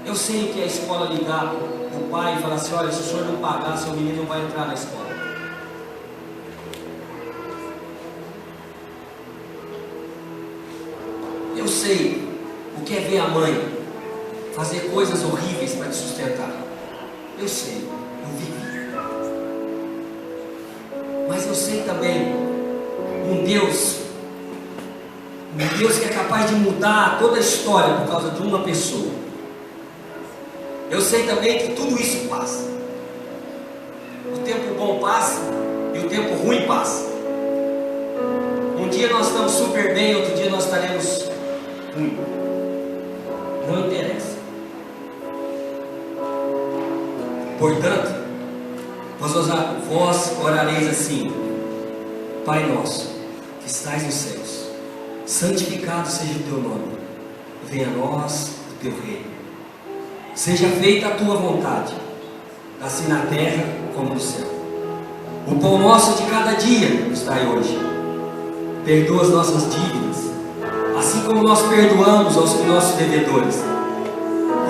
Eu sei o que é a escola ligar para o pai e falar assim: olha, se o senhor não pagar, seu menino não vai entrar na escola. Eu sei o que é ver a mãe fazer coisas horríveis para te sustentar. Eu sei, eu vivi. Mas eu sei também um Deus que é capaz de mudar toda a história por causa de uma pessoa. Eu sei também que tudo isso passa. O tempo bom passa e o tempo ruim passa. Um dia nós estamos super bem, outro dia nós estaremos ruim. Não interessa. Portanto, vós orareis assim: Pai nosso, que estais nos céus, santificado seja o teu nome, venha a nós o teu reino, seja feita a tua vontade, assim na terra como no céu. O pão nosso de cada dia nos dai hoje. Perdoa as nossas dívidas, assim como nós perdoamos aos nossos devedores,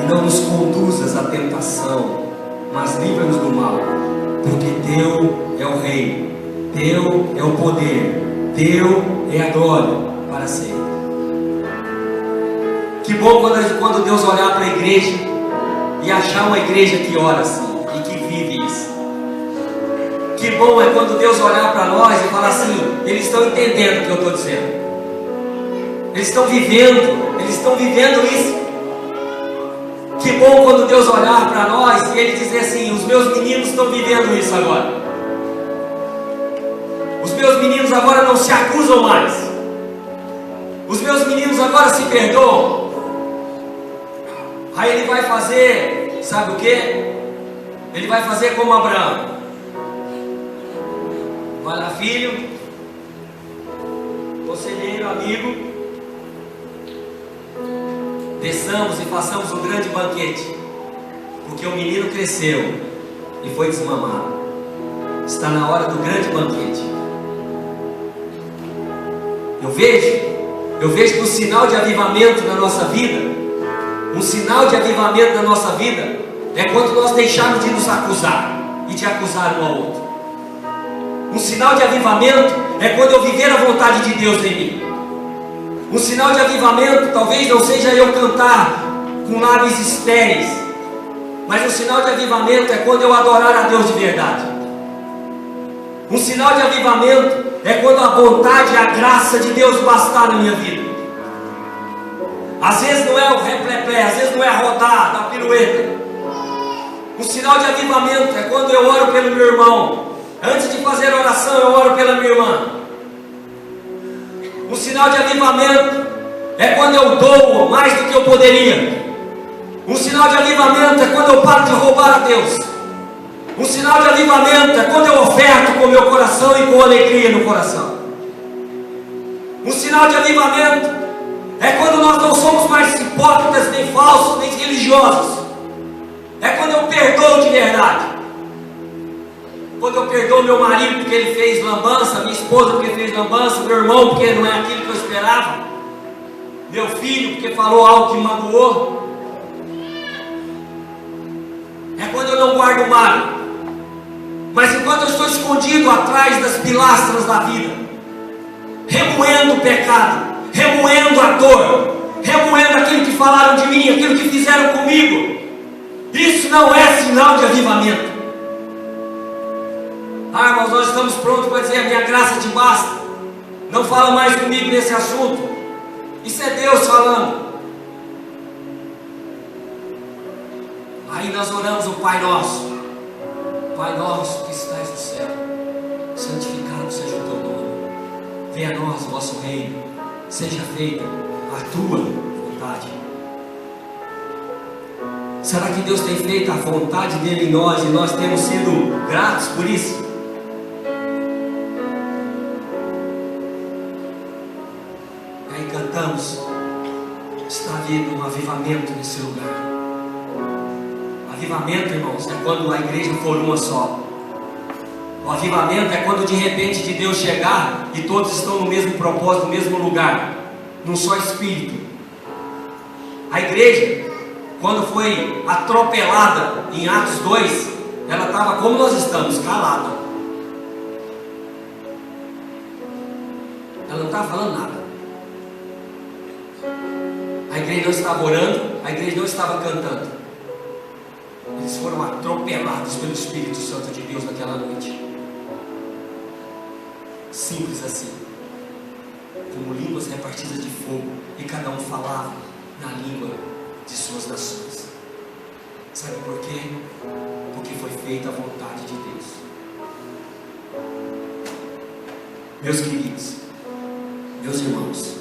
e não nos conduzas à tentação, mas livra-nos do mal, porque teu é o reino, teu é o poder, teu é a glória para sempre. Que bom quando Deus olhar para a igreja e achar uma igreja que ora assim e que vive isso. Que bom é quando Deus olhar para nós e falar assim: eles estão entendendo o que eu estou dizendo, eles estão vivendo isso. Que bom quando Deus olhar para nós e Ele dizer assim: os meus meninos estão vivendo isso agora. Os meus meninos agora não se acusam mais. Os meus meninos agora se perdoam. Aí Ele vai fazer, sabe o que? Ele vai fazer como Abraão. Vai lá, filho, conselheiro, amigo, desçamos e façamos um grande banquete, porque o menino cresceu e foi desmamado. Está na hora do grande banquete. Eu vejo que o sinal de avivamento na nossa vida, um sinal de avivamento na nossa vida, é quando nós deixarmos de nos acusar e de acusar um ao outro. Um sinal de avivamento é quando eu viver a vontade de Deus em mim. Um sinal de avivamento talvez não seja eu cantar com lábios estéreis, mas um sinal de avivamento é quando eu adorar a Deus de verdade. Um sinal de avivamento é quando a vontade e a graça de Deus bastar na minha vida. Às vezes não é o replé, às vezes não é a rodada, a pirueta. Um sinal de avivamento é quando eu oro pelo meu irmão. Antes de fazer oração, eu oro pela minha irmã. Um sinal de avivamento é quando eu dou mais do que eu poderia. Um sinal de avivamento é quando eu paro de roubar a Deus. Um sinal de avivamento é quando eu oferto com o meu coração e com alegria no coração. Um sinal de avivamento é quando nós não somos mais hipócritas, nem falsos, nem religiosos. É quando eu perdoo de verdade. Quando eu perdoo meu marido porque ele fez lambança, minha esposa porque fez lambança, meu irmão porque não é aquilo que eu esperava, meu filho porque falou algo que magoou. É quando eu não guardo mal. Mas enquanto eu estou escondido atrás das pilastras da vida, remoendo o pecado, remoendo a dor, remoendo aquilo que falaram de mim, aquilo que fizeram comigo, isso não é sinal de avivamento. Ah, irmãos, nós estamos prontos para dizer: a minha graça te basta, não fala mais comigo nesse assunto. Isso é Deus falando. Aí nós oramos o Pai Nosso: Pai nosso que estais no céu, santificado seja o teu nome, venha a nós o vosso reino, seja feita a tua vontade. Será que Deus tem feito a vontade dele em nós e nós temos sido gratos por isso? Aí cantamos: está vindo um avivamento nesse lugar. Avivamento, irmãos, é quando a igreja for uma só. O avivamento é quando de repente de Deus chegar e todos estão no mesmo propósito, no mesmo lugar, num só espírito. A igreja, quando foi atropelada em Atos 2, ela estava como nós estamos, calada. Ela não estava falando nada. A igreja não estava orando, a igreja não estava cantando. Eles foram atropelados pelo Espírito Santo de Deus naquela noite. Simples assim. como línguas repartidas de fogo, e cada um falava na língua de suas nações. Sabe por quê? Porque foi feita a vontade de Deus. Meus queridos, meus irmãos,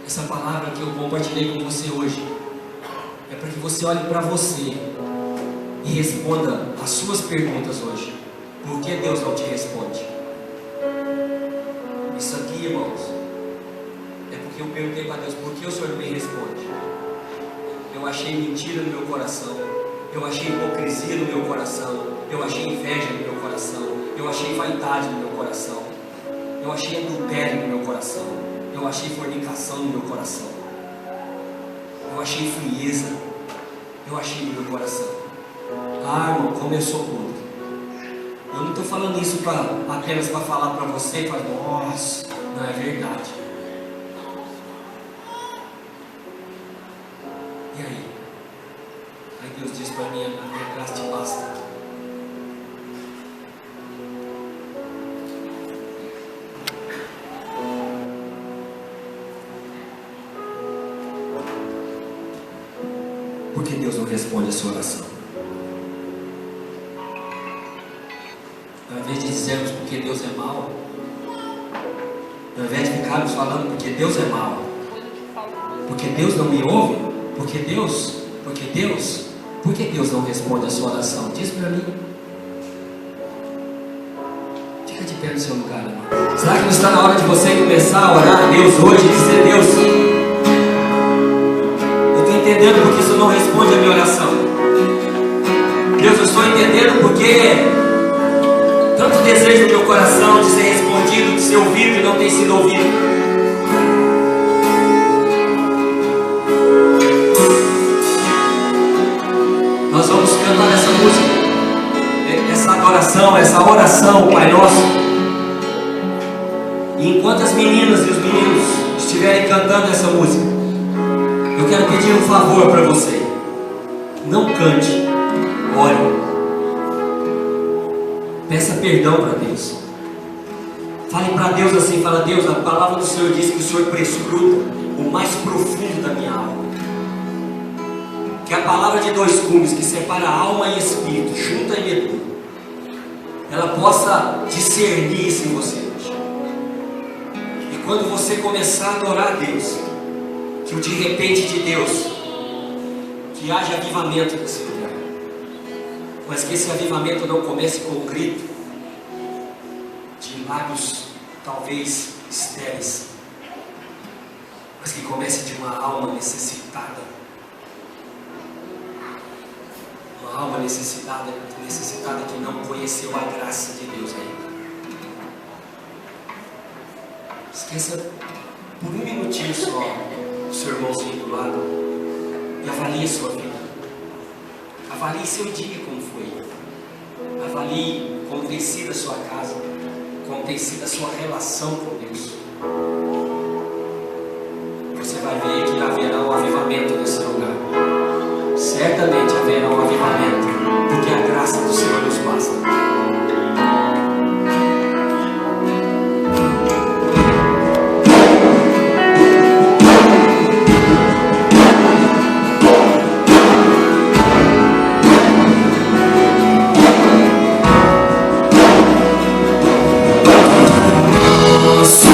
essa palavra que eu compartilhei com você hoje é para que você olhe para você e responda as suas perguntas hoje. Por que Deus não te responde? Isso aqui, irmãos, é porque eu perguntei para Deus: por que o Senhor não me responde? Eu achei mentira no meu coração, eu achei hipocrisia no meu coração, eu achei inveja no meu coração, eu achei vaidade no meu coração, eu achei adultério no meu coração, eu achei fornicação no meu coração, eu achei frieza, eu achei no meu coração. Ah, irmão, começou tudo. Eu não estou falando isso apenas para falar para você, para nossa, não é verdade. E aí? Aí Deus diz para mim: a minha graça te basta. Por que Deus não responde a sua oração? Ao invés de dizermos porque Deus é mau, ao invés de ficarmos falando porque Deus é mau, porque Deus não me ouve, por que Deus não responde a sua oração? Diz para mim. Fica de pé no seu lugar, irmão. Será que não está na hora de você começar a orar a Deus hoje e dizer: Deus, eu estou entendendo porque o Senhor não responde a minha oração. Deus, eu estou entendendo porque tanto desejo no meu coração de ser respondido, de ser ouvido e não tem sido ouvido. Nós vamos cantar essa música, essa adoração, essa oração, Pai Nosso. E enquanto as meninas e os meninos estiverem cantando essa música, eu quero pedir um favor para você. Não cante, ore. Peça perdão para Deus. Fale para Deus assim: fala, Deus, a palavra do Senhor diz que o Senhor prescruta o mais profundo da minha alma. Que a palavra de dois gumes que separa alma e espírito, junta e medula, ela possa discernir isso em você hoje. E quando você começar a adorar a Deus, que o de repente de Deus, que haja avivamento nesse lugar. Mas que esse avivamento não comece com um grito de lábios talvez estéreis, mas que comece de uma alma necessitada. Uma alma necessitada que não conheceu a graça de Deus ainda. Esqueça por um minutinho só o seu irmãozinho do lado e avalie a sua vida. Avalie seu dia como foi. Avalie como tem sido a sua casa, como tem sido a sua relação com Deus. Você vai ver que haverá um avivamento nesse lugar. Certamente haverá um avivamento, porque a graça do Senhor nos basta. Santo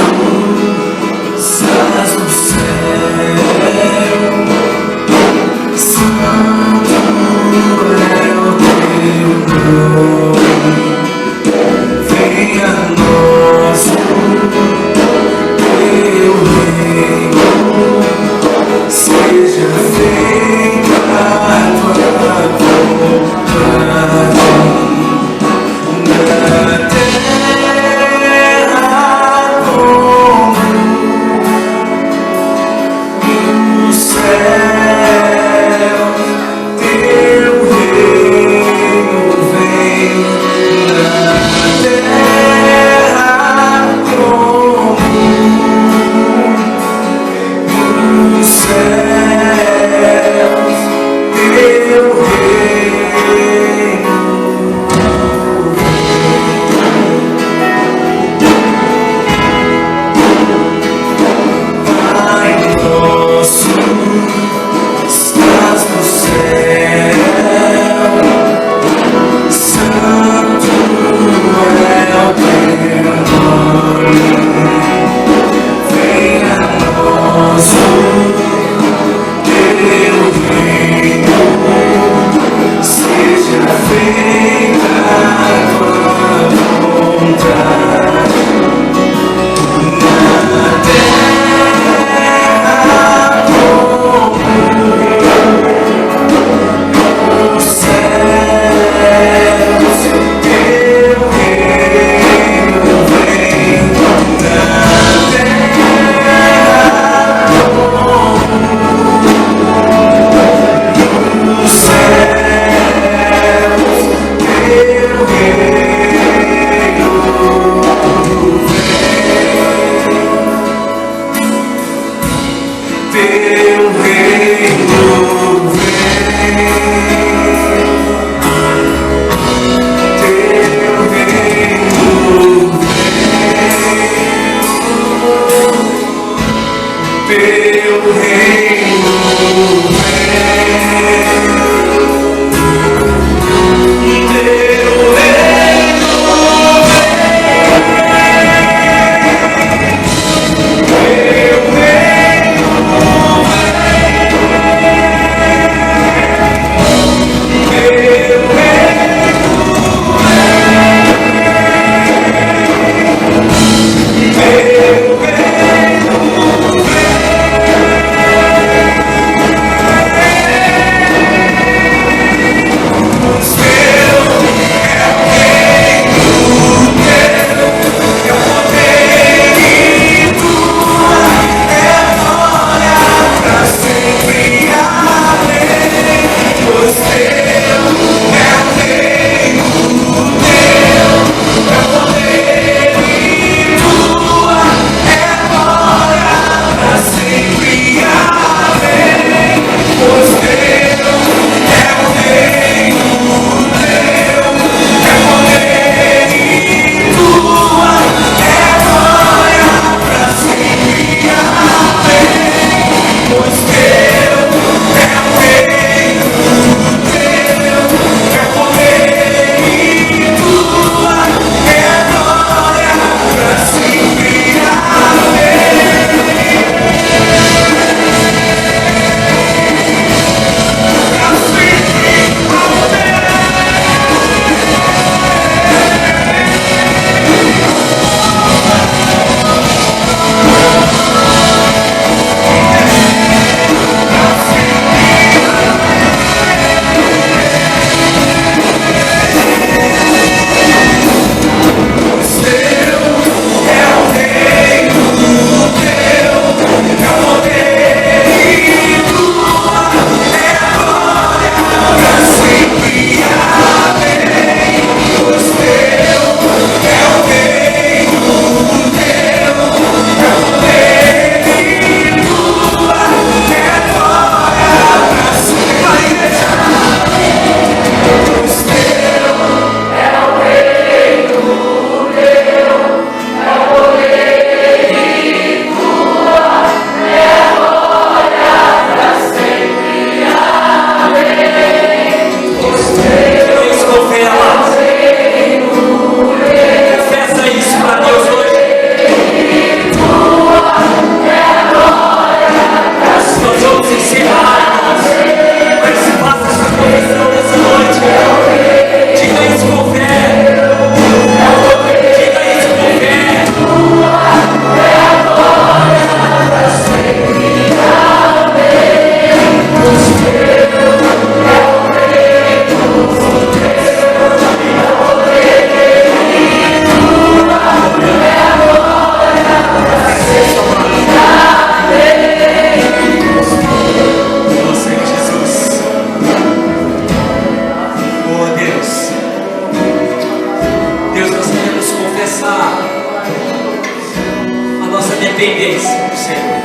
dependência do Senhor.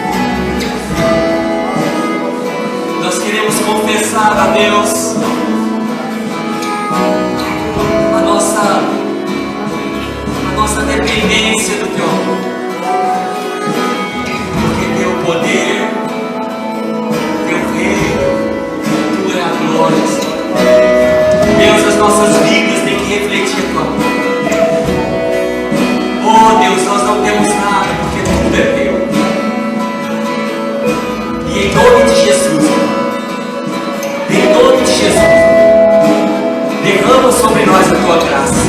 Nós queremos confessar a Deus a nossa dependência do Teu amor, porque Teu poder, Teu reino, Tu é a glória, Senhor. Deus, as nossas vidas têm que refletir Tua amor. Oh Deus, nós não temos nada, porque tudo é Teu. E em nome de Jesus, em nome de Jesus, derrama sobre nós a Tua graça.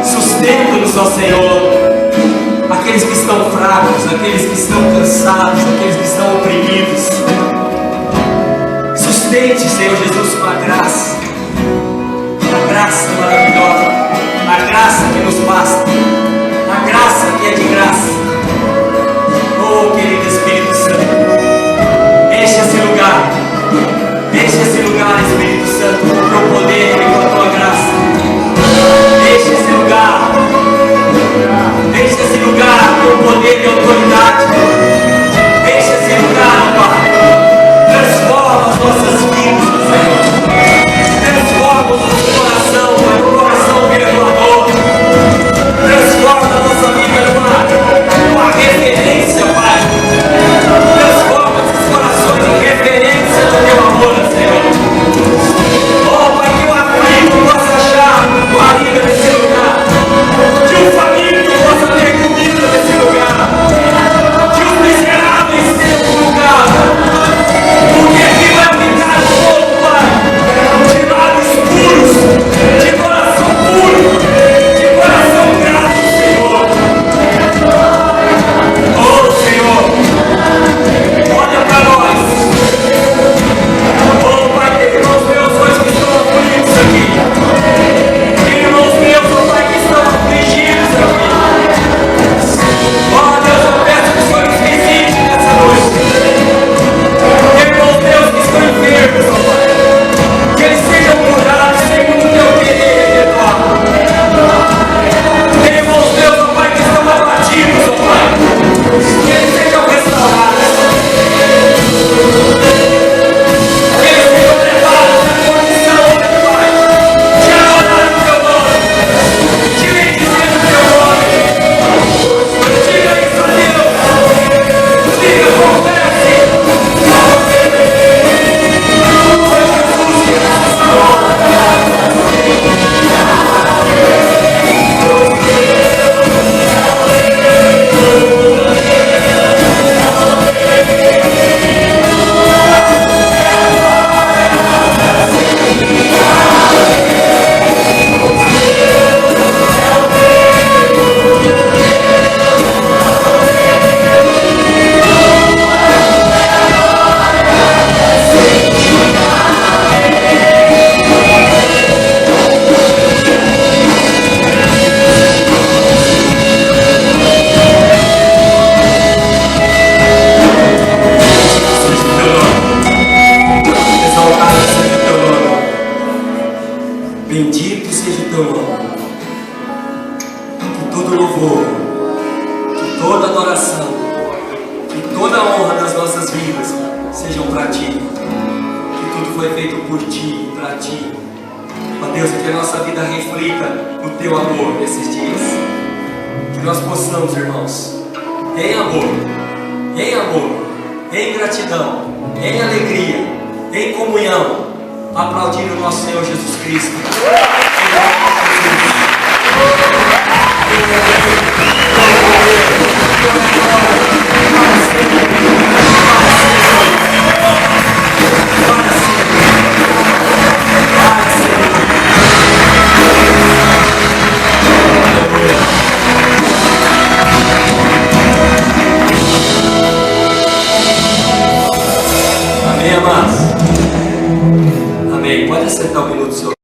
Sustenta-nos, ó Senhor, aqueles que estão fracos, aqueles que estão cansados, aqueles que estão oprimidos. Sustente, Senhor Jesus, com a graça maravilhosa, a graça que nos basta, a graça que é de graça. Oh, querido Espírito Santo, enche esse lugar, Espírito Santo, com o Teu poder e com a Tua graça. Enche esse lugar com poder e autoridade. Enche esse lugar, ó Pai. Transforma as nossas vidas, Senhor. Transforma o nosso coração, Pai, um coração perdoador. Transforma a nossa vida numa referência, Pai. Transforma esses corações em referência do Teu amor, Senhor. Oh, Pai, que o aflito possa achar guarida nesse lugar. Que o faminto possa ter comida nesse lugar. Que os miseráveis tenham um lugar. Porque aqui vai ficar um povo, Pai, de lábios puros, de coração puro, de coração grato, Senhor. Oh, Senhor, olha para nós. Oh, Pai, tem irmãos meus hoje que estão aflitos aqui. Tem irmãos meus, oh Pai, que estão afligidos aqui. Oh Deus, eu peço que o Senhor nos visite nessa noite. Tem irmãos meus que estão enfermos, oh Pai, que eles sejam curados segundo o Teu querer, Pai. Tem irmãos meus, oh Pai, que estão abatidos, oh Pai, que eles sejam restaurados. Que eles sejam levados na condição, oh Pai, de adorar o Teu nome, de bendizer o Teu nome. Diga isso a Deus. Diga, confesse. Bendito seja o Teu nome. Que todo louvor, que toda adoração, que toda honra das nossas vidas sejam para Ti. Que tudo foi feito por Ti e para Ti. Ó Deus, que a nossa vida reflita o Teu amor nesses dias. Que nós possamos, irmãos, em amor, em gratidão, em alegria, em comunhão, aplaudir o nosso Senhor Jesus Cristo. Amém, amados? Amém. Pode acertar um minuto, Senhor.